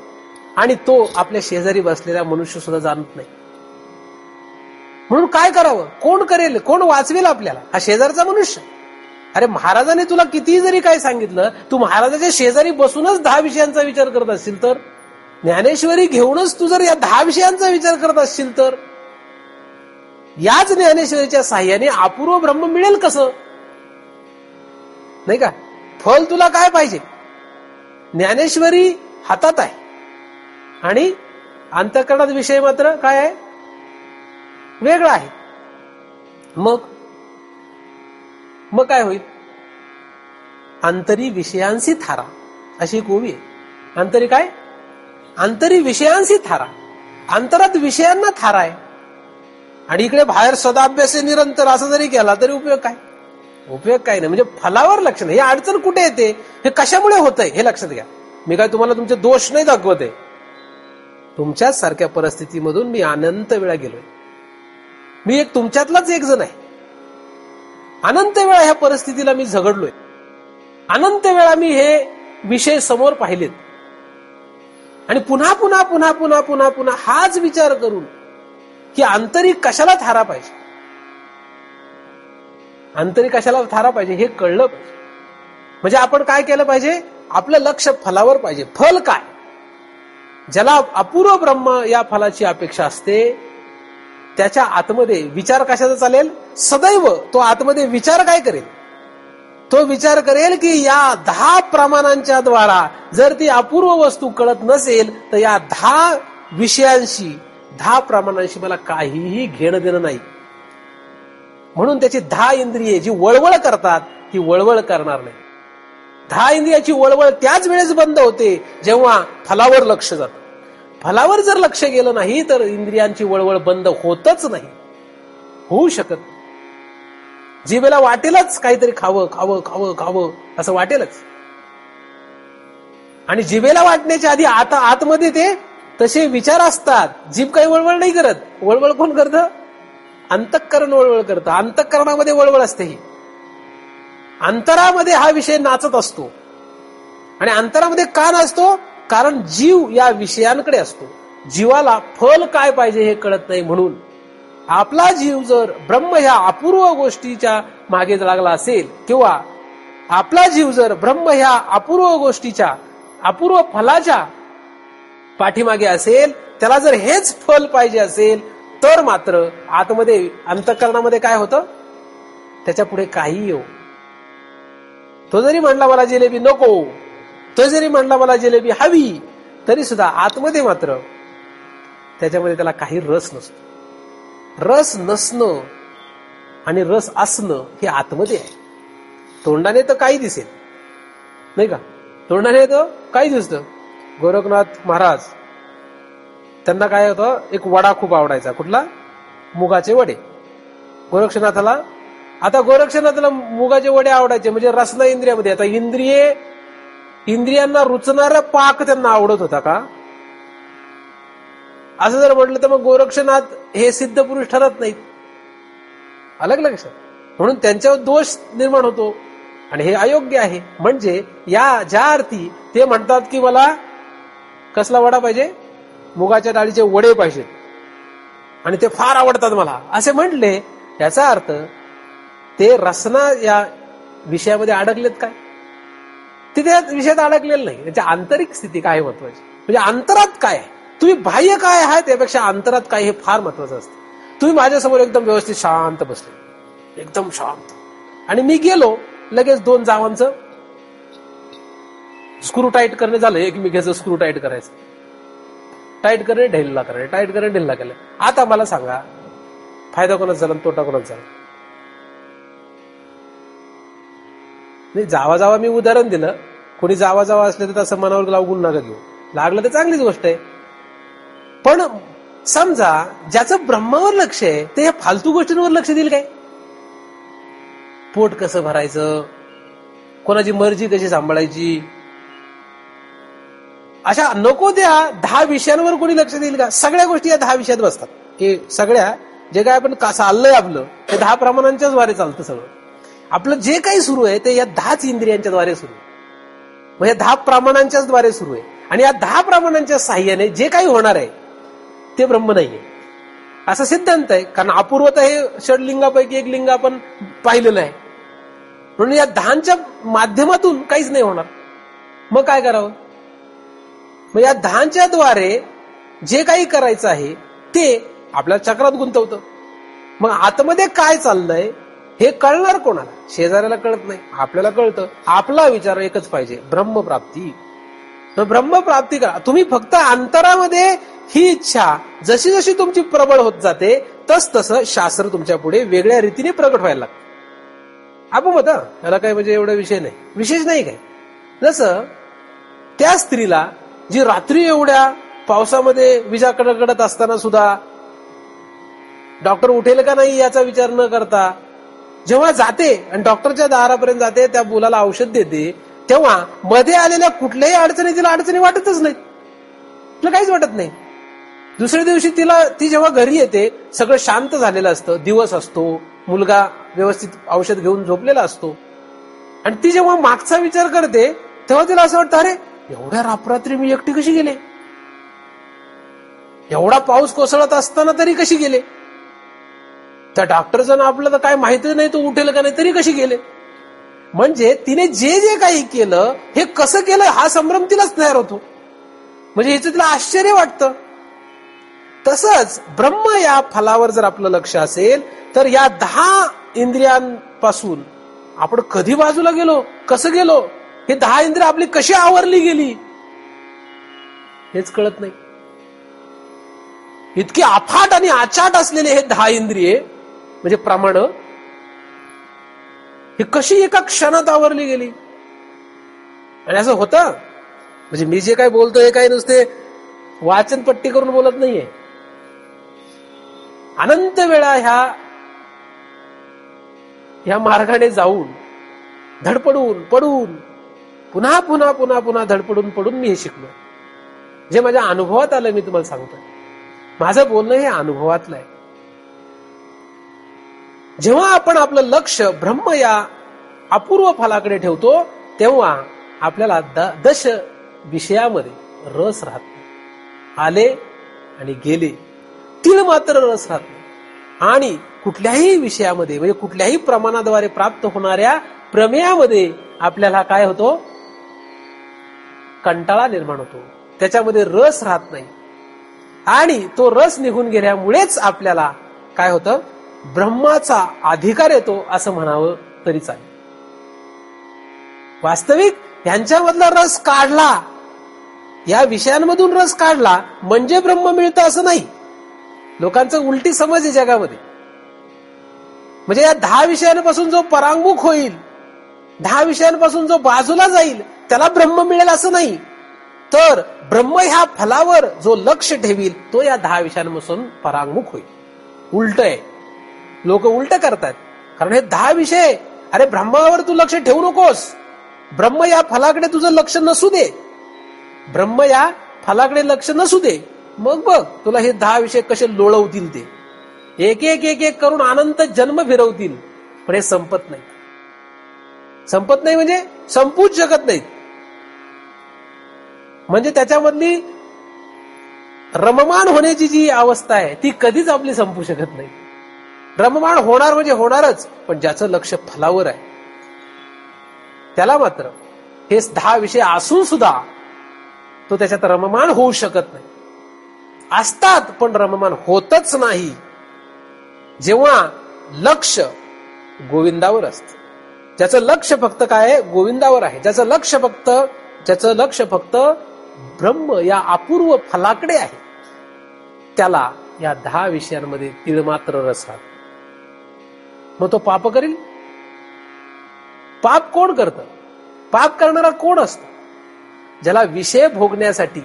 आणि तो आपल्या शेजारी बसलेला मनुष्य सुद्धा जाणत नाही. म्हणून काय करावं? कोण करेल, कोण वाचवेल आपल्याला? हा शेजारचा मनुष्य. अरे महाराजांनी तुला किती जरी काय सांगितलं, तू महाराजाच्या शेजारी बसूनच 10 विषयांचा विचार करत असशील तर, ज्ञानेश्वरी घेऊनच तू जर या 10 विषयांचा विचार करत असशील तर, याच ज्ञानेश्वरीच्या साह्याने अपूर्व ब्रह्म मिळेल कसं? नाही का? फल तुला काय पाहिजे? ज्ञानेश्वरी हातात आहे आणि अंतःकरणात विषय मात्र काय आहे? वेगळा आहे. मग काय होईल? अंतरी विषयांशी थारा अशी एक ओवी आहे. अंतरी काय? अंतरी विषयांशी थारा. अंतरात विषयांना थारा आहे आणि इकडे बाहेर सदाभ्यास निरंतर असं जरी केला तरी उपयोग काय? उपयोग काय नाही. म्हणजे फलावर लक्ष नाही. ही अडचण कुठे येते? हे कशामुळे होतंय हे लक्षात घ्या. मी काय तुम्हाला तुमचे दोष नाही दाखवते. तुमच्याच सारख्या परिस्थितीमधून मी अनंत वेळा गेलोय. मी एक तुमच्यातलाच एक जण आहे. अनंत वेळा ह्या परिस्थितीला मी झगडलोय. अनंत वेळा मी हे विषय समोर पाहिलेत आणि पुन्हा पुन्हा पुन्हा पुन्हा पुन्हा पुन्हा हाच विचार करून की अंतरी कशाला थारा पाहिजे, अंतरी कशाला थारा पाहिजे हे कळलं पाहिजे. म्हणजे आपण काय केलं पाहिजे? आपलं लक्ष फलावर पाहिजे. फल काय? ज्याला अपूर्व ब्रह्म या फलाची अपेक्षा असते त्याच्या आतमध्ये विचार कशाचा चालेल? सदैव तो आतमध्ये विचार काय करेल? तो विचार करेल की या 10 प्रमाणांच्या द्वारा जर ती अपूर्व वस्तू कळत नसेल तर या 10 विषयांशी 10 प्रमाणांशी मला काहीही घेणं देणं नाही. म्हणून त्याची 10 इंद्रिये जी वळवळ करतात ती वळवळ करणार नाही. 10 इंद्रियाची वळवळ त्याच वेळेस बंद होते जेव्हा फलावर लक्ष जातं. फलावर जर लक्ष गेलं नाही तर इंद्रियांची वळवळ बंद होतच नाही, होऊ शकत. जिभेला वाटेलच काहीतरी खावं खावं खावं खावं असं वाटेलच. आणि जिभेला वाटण्याच्या आधी आतमध्ये ते तसे विचार असतात. जीभ काही वळवळ नाही करत. वळवळ कोण करतं? अंतःकरण वळवळ करतं. अंतःकरणामध्ये वळवळ असते. ही अंतरामध्ये हा विषय नाचत असतो. आणि अंतरामध्ये का नाचतो? कारण जीव या विषयांकडे असतो. जीवाला फल काय पाहिजे हे कळत नाही. म्हणून आपला जीव जर ब्रह्म ह्या अपूर्व गोष्टीच्या मागे लागला असेल किंवा आपला जीव जर ब्रह्म ह्या अपूर्व गोष्टीच्या अपूर्व फलाच्या पाठीमागे असेल, त्याला जर हेच फल पाहिजे असेल तर मात्र आतमध्ये अंतःकरणामध्ये काय होतं? त्याच्या पुढे काही येऊ. तो जरी म्हणला मला जिलेबी नको, तो जरी म्हणला मला जिलेबी हवी, तरी सुद्धा आतमध्ये मात्र त्याच्यामध्ये त्याला काही रस नसतो. रस नसणं आणि रस असणं हे आतमध्ये आहे. तोंडाने तर काही दिसेल नाही का? तोंडाने तर काही दिसतं. गोरखनाथ महाराज त्यांना काय होतं? एक वडा खूप आवडायचा. कुठला? मुगाचे वडे. गोरक्षनाथाला मुगाचे वडे आवडायचे म्हणजे रसना इंद्रियामध्ये. आता इंद्रियांना रुचणारा पाक त्यांना आवडत होता का? असं जर म्हटलं तर मग गोरक्षनाथ हे सिद्ध पुरुष ठरत नाहीत. अलग लक्षात. म्हणून त्यांच्यावर दोष निर्माण होतो. आणि हे अयोग्य आहे. म्हणजे या ज्या अर्थी ते म्हणतात की मला कसला वडा पाहिजे, मुगाच्या डाळीचे वडे पाहिजेत आणि ते फार आवडतात मला असे म्हटले, याचा अर्थ ते रसना या विषयामध्ये अडकलेत काय? ते त्या विषयात अडकलेलं नाही. त्याची आंतरिक स्थिती काय महत्वाची, म्हणजे अंतरात काय आहे. तुम्ही बाह्य काय आहे त्यापेक्षा अंतरात काय हे फार महत्वाचं असतं. तुम्ही माझ्यासमोर एकदम व्यवस्थित शांत बसले, एकदम शांत, आणि मी गेलो लगेच 2 जावांचं स्क्रू टाईट करणे झालं, एकमेकाचं स्क्रू टाईट करायचं, टाईट करणे ढिल्ला करणे, टाईट करणे ढिल्ला केलं. आता मला सांगा फायदा कोणाचा झाला, तोटा कोणाचा झाला? नाही, जावा जावा मी उदाहरण दिलं. कोणी जावा जावा असले तर असं मनावर लागून नका घेऊ, लागलं तर चांगलीच गोष्ट आहे. पण समजा ज्याचं ब्रह्मावर लक्ष आहे ते ह्या फालतू गोष्टींवर लक्ष देईल काय? पोट कसं भरायचं, कोणाची मर्जी कशी सांभाळायची, अशा नको त्या 10 विषयांवर कोणी लक्ष देईल का? सगळ्या गोष्टी या 10 विषयात बसतात. की सगळ्या जे काय आपण चाललंय आपलं ते 10 प्रमाणांच्याच द्वारे चालतं. सगळं आपलं जे काही सुरू आहे ते या 10च इंद्रियांच्या द्वारे सुरू आहे, मग या 10 प्रमाणांच्याच द्वारे सुरू आहे. आणि या 10 प्रमाणांच्या साह्याने जे काही होणार आहे ते ब्रह्म नाहीये असा सिद्धांत आहे. कारण अपूर्वता हे षडलिंगापैकी एक लिंग आपण पाहिलेलं आहे. म्हणून या 10च्या माध्यमातून काहीच नाही होणार. मग काय करावं? मग या 10च्या द्वारे जे काही करायचं आहे ते आपल्या चक्रात गुंतवतं. मग आतमध्ये काय चाललंय हे कळणार कोणाला? शेजाऱ्याला कळत नाही, आपल्याला कळतं. आपला विचार एकच पाहिजे, ब्रह्मप्राप्ती. ब्रह्मप्राप्ती करा तुम्ही. फक्त अंतरामध्ये ही इच्छा जशी जशी तुमची प्रबळ होत जाते तस तसं शास्त्र तुमच्या पुढे वेगळ्या रीतीने प्रगट व्हायला लागतं. आपण होता याला काय म्हणजे एवढा विषय नाही, विशेष नाही काय. जसं त्या स्त्रीला जी रात्री एवढ्या पावसामध्ये विजा कडकडत असताना सुद्धा डॉक्टर उठेल का नाही याचा विचार न करता जेव्हा जाते आणि डॉक्टरच्या दारापर्यंत जाते, त्या मुलाला औषध देते, तेव्हा मध्ये आलेल्या कुठल्याही अडचणी तिला अडचणी वाटतच नाही, तिला काहीच वाटत नाही. दुसऱ्या दिवशी ती जेव्हा घरी येते सगळं शांत झालेलं असतं, दिवस असतो, मुलगा व्यवस्थित औषध घेऊन झोपलेला असतो, आणि ती जेव्हा मागचा विचार करते तेव्हा तिला असं वाटतं, अरे एवढ्या रात्री मी एकटी कशी गेले, एवढा पाऊस कोसळत असताना तरी कशी गेले, त्या डॉक्टरचं ना आपलं तर काय माहिती नाही तो उठेल का नाही तरी कशी गेले. म्हणजे तिने जे जे काही केलं हे कसं केलं हा संभ्रम तिलाच तयार होतो. म्हणजे ह्याचं तिला आश्चर्य वाटतं. तसंच ब्रह्म या फलावर जर आपलं लक्ष असेल तर या 10 इंद्रियांपासून आपण कधी बाजूला गेलो, कसं गेलो, हे 10 इंद्रिय आपली कशी आवरली गेली हेच कळत नाही. इतकी अफाट आणि आचाट असलेले हे 10 इंद्रिये म्हणजे प्रमाण ही कशी एका क्षणात आवरली गेली. आणि असं होतं म्हणजे मी जे काही बोलतोय हे काही नुसते वाचन पट्टी करून बोलत नाहीये. अनंत वेळा ह्या मार्गाने जाऊन धडपडून पडून पुन्हा पुन्हा पुन्हा पुन्हा धडपडून पडून मी हे शिकलो. जे माझ्या अनुभवात आलं मी तुम्हाला सांगतोय. माझं बोलणं हे अनुभवातलं आहे. जेव्हा आपण आपलं लक्ष ब्रह्म या अपूर्व फलाकडे ठेवतो तेव्हा आपल्याला 10 विषयामध्ये रस राहत नाही. आले आणि गेले, तीळ मात्र रस राहत नाही. आणि कुठल्याही विषयामध्ये म्हणजे कुठल्याही प्रमाणाद्वारे प्राप्त होणाऱ्या प्रमेयामध्ये आपल्याला काय होतो, कंटाळा निर्माण होतो, त्याच्यामध्ये रस राहत नाही. आणि तो रस निघून गेल्यामुळेच आपल्याला काय होतं, ब्रह्माचा अधिकार येतो असं म्हणावं तरी चालेल. वास्तविक यांच्यामधला रस काढला, या विषयांमधून रस काढला म्हणजे ब्रह्म मिळतं असं नाही. लोकांचं उलटी समज आहे जगामध्ये. म्हणजे या 10 विषयांपासून जो परांगमुख होईल, 10 विषयांपासून जो बाजूला जाईल त्याला ब्रह्म मिळेल असं नाही. तर ब्रह्म ह्या फलावर जो लक्ष ठेवील तो या 10 विषयांपासून परांगमुख होईल. उलट आहे, लोक उलट करतात. कारण हे 10 विषय, अरे ब्रह्मावर तू लक्ष ठेवू नकोस, ब्रह्म या फलाकडे तुझं लक्ष नसू दे, ब्रह्म या फलाकडे लक्ष नसू दे, मग बघ तुला हे 10 विषय कसे लोळवतील. ते एक एक एक एक करून अनंत जन्म फिरवतील, पण हे संपत नाही. संपत नाही म्हणजे संपूच शकत नाहीत. म्हणजे त्याच्यामधली रममाण होण्याची जी अवस्था आहे ती कधीच आपली संपू शकत नाही. रममाण होणार म्हणजे होणारच, पण ज्याचं लक्ष फलावर आहे त्याला मात्र हे 10 विषय असून सुद्धा तो त्याच्यात रममाण होऊ शकत नाही. असतात पण रममाण होतच नाही जेव्हा लक्ष गोविंदावर असतं. ज्याचं लक्ष फक्त काय आहे? गोविंदावर आहे. ज्याचं लक्ष फक्त ब्रह्म या अपूर्व फलाकडे आहे, त्याला या 10 विषयांमध्ये तिळमात्र रस राहतो. मग तो पाप करेल? पाप कोण करतं? पाप करणारा कोण असतो? ज्याला विषय भोगण्यासाठी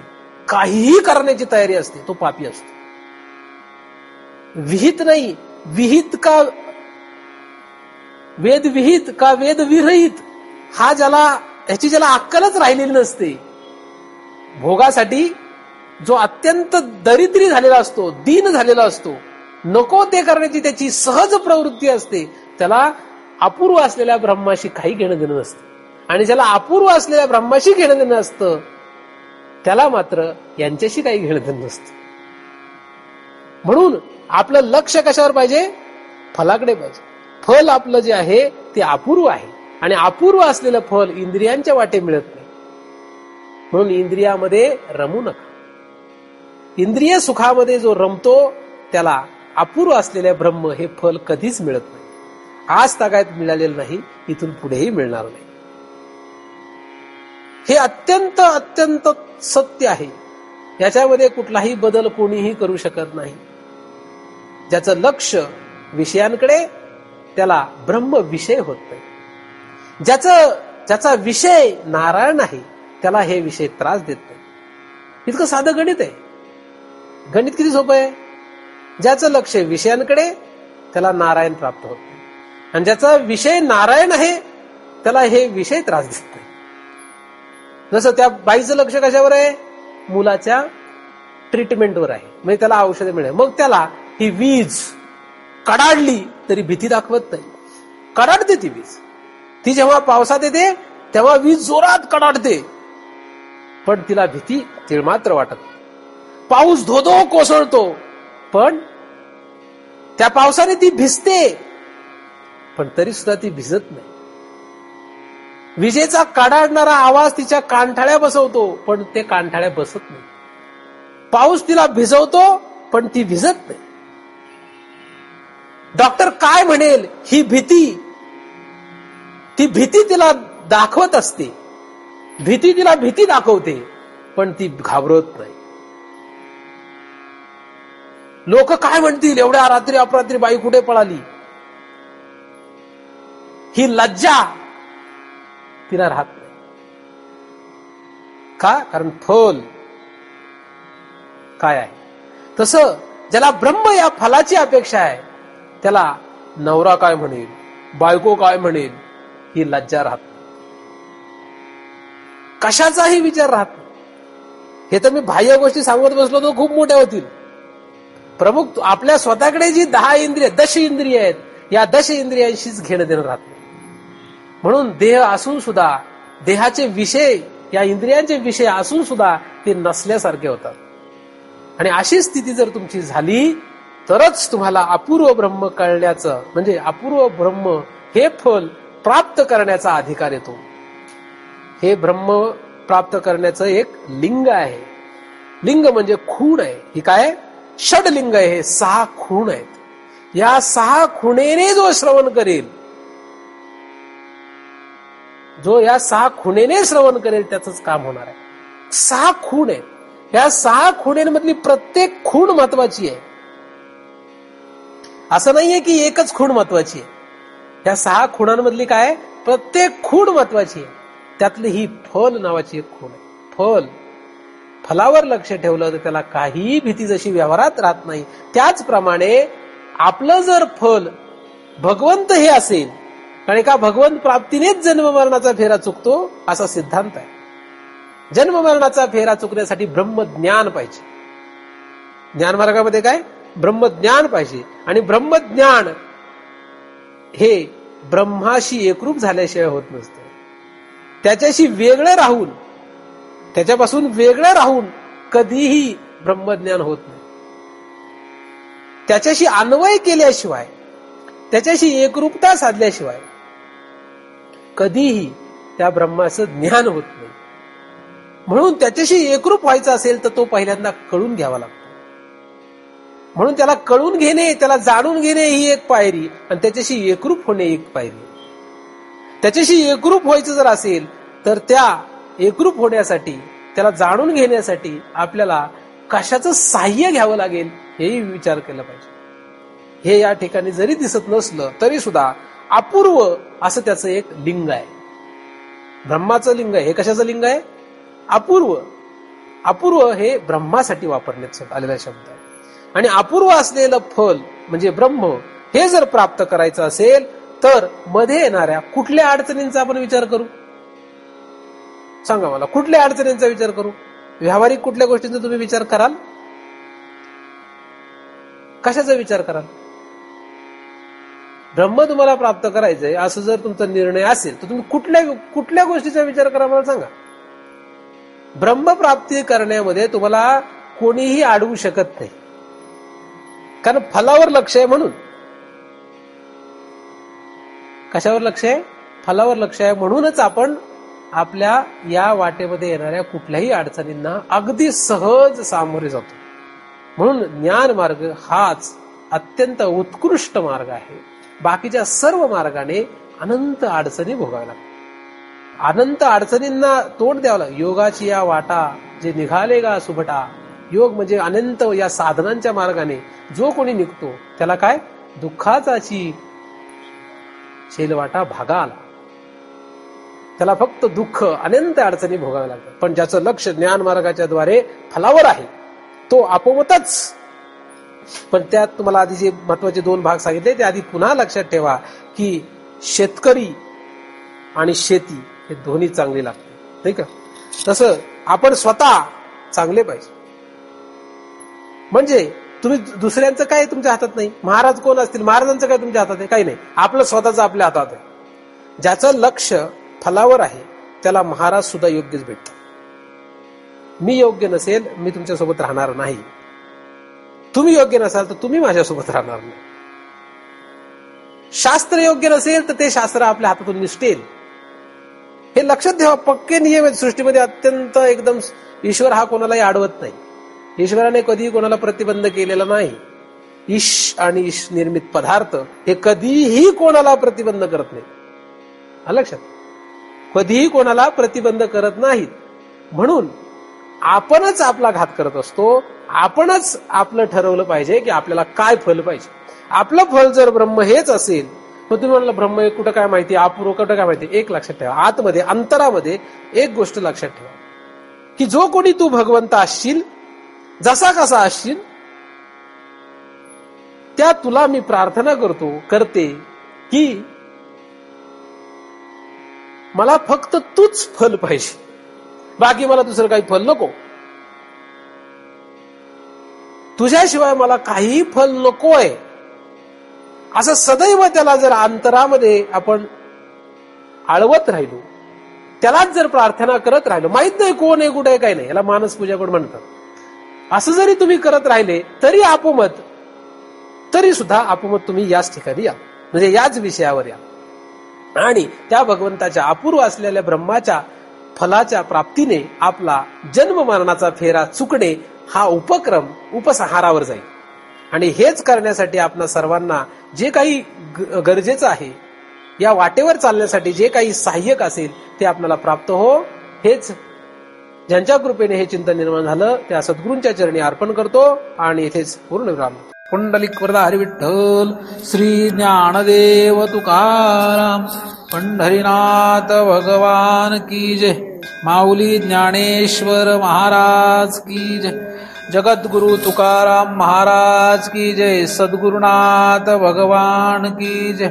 काहीही करण्याची तयारी असते तो पापी असतो. विहित नाही, विहित का वेद विहित का वेद विरहित, हा ह्याची ज्याला अक्कलच राहिलेली नसते. भोगासाठी जो अत्यंत दरिद्री झालेला असतो, दीन झालेला असतो, नको ते करण्याची त्याची सहज प्रवृत्ती असते, त्याला अपूर्व असलेल्या ब्रह्माशी काही घेणं देणं नसतं. आणि ज्याला अपूर्व असलेल्या ब्रह्माशी घेणं देणं असतं त्याला मात्र यांच्याशी काही घेणं देणं नसतं. म्हणून आपलं लक्ष कशावर पाहिजे? फलाकडे पाहिजे. फल आपलं जे आहे ते अपूर्व आहे आणि अपूर्व असलेलं फल इंद्रियांच्या वाटे मिळत नाही. म्हणून इंद्रियामध्ये रमू नका. इंद्रिय सुखामध्ये जो रमतो त्याला अपूर्व असलेल्या ब्रह्म हे फल कधीच मिळत नाही. आज तागायत मिळालेलं नाही, इथून पुढेही मिळणार नाही. हे अत्यंत अत्यंत सत्य आहे. याच्यामध्ये कुठलाही बदल कोणीही करू शकत नाही. ज्याचं लक्ष विषयांकडे त्याला ब्रह्म विषय होत नाही. ज्याचा विषय नारायण आहे त्याला हे विषय त्रास देत नाही. इतकं साधं गणित आहे. गणित किती सोपं आहे. ज्याचं लक्ष विषयांकडे त्याला नारायण प्राप्त होत नाही, आणि ज्याचा विषय नारायण आहे त्याला हे विषय त्रास देत नाही. जसं त्या बाईचं लक्ष कशावर आहे? मुलाच्या ट्रीटमेंटवर आहे, म्हणजे त्याला औषधे मिळेल. मग त्याला ही वीज कडाडली तरी भीती दाखवत नाही. कडाडते ती वीज. ती जेव्हा पावसात येते तेव्हा वीज जोरात कडाडते, पण तिला भीती तिळमात्र वाटत नाही. पाऊस धोधो कोसळतो पण त्या पावसाने ती भिजते, पण तरी सुद्धा ती भिजत नाही. विजेचा कडाडणारा आवाज तिच्या कानठाळ्या बसवतो, पण ते कानठाळ्या बसत नाही. पाऊस तिला भिजवतो पण ती भिजत नाही. डॉक्टर काय म्हणेल ही भीती, ती भीती तिला दाखवत असते. भीती तिला भीती दाखवते, पण ती घाबरत नाही. लोक काय म्हणतील, एवढ्या रात्री अपरात्री बाई कुठे पळाली, ही लज्जा तिला राहत नाही. का? कारण फल काय आहे. तसं ज्याला ब्रह्म या फलाची अपेक्षा आहे त्याला नवरा काय म्हणेल, बायको काय म्हणेल, ही लज्जा राहत नाही. कशाचाही विचार राहत नाही. हे तर मी बाह्य गोष्टी सांगत बसलो तर खूप मोठ्या होतील. प्रमुख आपल्या स्वतःकडे जी 10 इंद्रिय, 10 इंद्रिय आहेत, या 10 इंद्रियांशीच घेणं देणं राहत नाही. म्हणून देह असून सुद्धा, देहाचे विषय, या इंद्रियांचे विषय असून सुद्धा ते नसल्यासारखे होतात. आणि अशी स्थिती जर तुमची झाली तरच तुम्हाला अपूर्व ब्रह्म कळण्याचं, म्हणजे अपूर्व ब्रह्म हे फल प्राप्त करण्याचा अधिकार येतो. हे ब्रह्म प्राप्त करण्याचं एक लिंग आहे. लिंग म्हणजे खूण आहे. ही काय? षडलिंग आहे. हे 6 खूण आहेत. या 6 खुणेने जो श्रवण करेल, जो या 6 खुणेने श्रवण करेल त्याचंच काम होणार आहे. 6 खूण आहेत. या 6 खुणेमधली प्रत्येक खूण महत्वाची आहे. असं नाहीये की एकच खूण महत्वाची आहे. या 6 खुणांमधली काय? प्रत्येक खूण महत्वाची आहे. त्यातली ही फल नावाची एक खूण आहे. फलावर लक्ष ठेवलं तर त्याला काहीही भीती जशी व्यवहारात राहत नाही, त्याचप्रमाणे आपलं जर फल भगवंत हे असेल, कारण का भगवंत प्राप्तीनेच जन्ममरणाचा फेरा चुकतो असा सिद्धांत आहे. जन्ममरणाचा फेरा चुकण्यासाठी ब्रह्मज्ञान पाहिजे. ज्ञानमार्गामध्ये काय? ब्रह्मज्ञान पाहिजे. आणि ब्रह्मज्ञान हे ब्रह्माशी एकरूप झाल्याशिवाय होत नसतं. त्याच्याशी वेगळं राहून, त्याच्यापासून वेगळं राहून कधीही ब्रह्मज्ञान होत नाही. त्याच्याशी अन्वय केल्याशिवाय, त्याच्याशी एकरूपता साधल्याशिवाय कधीही त्या ब्रह्माचं ज्ञान होत नाही. म्हणून त्याच्याशी एकरूप व्हायचं असेल तर तो पहिल्यांदा कळून घ्यावा लागतो. म्हणून त्याला कळून घेणे, त्याला जाणून घेणे ही एक पायरी, आणि त्याच्याशी एकरूप होणे एक पायरी. त्याच्याशी एकरूप व्हायचं जर असेल तर त्या एकरूप होण्यासाठी, त्याला जाणून घेण्यासाठी आपल्याला कशाचं साह्य घ्यावं लागेल हेही विचार केला पाहिजे. हे या ठिकाणी जरी दिसत नसलं तरी सुद्धा अपूर्व असं त्याचं एक लिंग आहे. ब्रह्माचं लिंग आहे. हे कशाचं लिंग आहे? अपूर्व. अपूर्व हे ब्रह्मासाठी वापरण्यात आलेला शब्द आहे. आणि अपूर्व असलेलं फल म्हणजे ब्रह्म हे जर प्राप्त करायचं असेल तर मध्ये येणाऱ्या कुठल्या अडचणींचा आपण विचार करू? सांगा मला, कुठल्या अडचणींचा विचार करू? व्यावहारिक कुठल्या गोष्टींचा तुम्ही विचार कराल? कशाचा विचार कराल? ब्रह्म तुम्हाला प्राप्त करायचंय असं जर तुमचा निर्णय असेल तर तुम्ही कुठल्या गोष्टीचा विचार करा मला सांगा. ब्रह्म प्राप्ती करण्यामध्ये तुम्हाला कोणीही अडवू शकत नाही, कारण फलावर लक्ष आहे. म्हणून कशावर लक्ष आहे? फलावर लक्ष आहे. म्हणूनच आपण आपल्या या वाटेमध्ये येणाऱ्या कुठल्याही अडचणींना अगदी सहज सामोरे जातो. म्हणून ज्ञान मार्ग हाच अत्यंत उत्कृष्ट मार्ग आहे. बाकीच्या सर्व मार्गाने अनंत अडचणी भोगाव्या लागतात, अनंत अडचणींना तोंड द्यावं लागतं. योगाची या वाटा जे निघाले गा सुभटा, योग म्हणजे अनंत या साधनांच्या मार्गाने जो कोणी निघतो त्याला काय? दुःखाचाची शेलवाटा भागा आला. त्याला फक्त दुःख, अनंत अडचणी भोगाव्या लागतात. पण ज्याचं लक्ष ज्ञान मार्गाच्या द्वारे फलावर आहे तो आपोआपच. पण त्यात तुम्हाला आधी जे महत्वाचे 2 भाग सांगितले ते आधी पुन्हा लक्षात ठेवा की शेतकरी आणि शेती हे दोन्ही चांगले लागते, नाही का? तसं आपण स्वतः चांगले पाहिजे. म्हणजे तुम्ही दुसऱ्यांचं काय तुमच्या हातात नाही. महाराज कोण असतील, महाराजांचं काय तुमच्या हातात आहे? काही नाही. आपलं स्वतःचं आपल्या हातात आहे. ज्याचं लक्ष फलावर आहे त्याला महाराज सुद्धा योग्यच भेटतात. मी योग्य नसेल, मी तुमच्यासोबत राहणार नाही. तुम्ही योग्य नसाल तर तुम्ही माझ्यासोबत राहणार नाही. शास्त्र योग्य नसेल तर ते शास्त्र आपल्या हातातून निसटेल. हे लक्षात ठेवा. पक्के नियम आहेत सृष्टीमध्ये, अत्यंत एकदम. ईश्वर हा कोणालाही अडवत नाही. ईश्वराने कधीही कोणाला प्रतिबंध केलेला नाही. ईश आणि ईश निर्मित पदार्थ हे कधीही कोणाला प्रतिबंध करत नाही. लक्षात, कधीही कोणाला प्रतिबंध करत नाहीत. म्हणून आपणच आपला घात करत असतो. आपणच आपलं ठरवलं पाहिजे की आपल्याला काय फल पाहिजे. आपलं फल जर ब्रह्म हेच असेल, मग तुम्ही म्हणाला ब्रह्म हे कुठं काय माहिती, अपूर्व कुठं काय माहिती. एक लक्षात ठेवा, आतमध्ये अंतरामध्ये एक गोष्ट लक्षात ठेवा की जो कोणी तू भगवंत असशील, जसा कसा असशील, त्या तुला मी प्रार्थना करते की मला फक्त तूच फल पाहिजे, बाकी मला दुसरं काही फल नको. तुझ्याशिवाय मला काही फल नकोय, असं सदैव त्याला जर अंतरामध्ये आपण आळवत राहिलो, त्यालाच जर प्रार्थना करत राहिलो, माहित नाही कोण आहे कुठे आहे काही नाही, याला मानस पूजा पण म्हणतात, असं जरी तुम्ही करत राहिले तरी सुद्धा आपोमत तुम्ही याच ठिकाणी या, म्हणजे याच विषयावर या. आणि त्या भगवंताच्या अपूर्व असलेल्या ब्रह्माच्या फलाच्या प्राप्तीने आपला जन्म मरणाचा फेरा चुकणे हा उपक्रम उपसंहारावर जाईल. आणि हेच करण्यासाठी आपल्या सर्वांना जे काही गरजेचं आहे, या वाटेवर चालण्यासाठी जे काही सहाय्यक असेल ते आपल्याला प्राप्त हो. हेच ज्यांच्या कृपेने हे चिंतन निर्माण झालं त्या सद्गुरूंच्या चरणी अर्पण करतो आणि इथेच पूर्ण विराम. पुंडलिक वरदा हरी विठ्ठल. श्री ज्ञानदेव तुकाराम पंढरीनाथ भगवान की जय. माऊली ज्ञानेश्वर महाराज की जय. जगद्गुरु तुकाराम महाराज की जय. सद्गुरुनाथ भगवान की जय.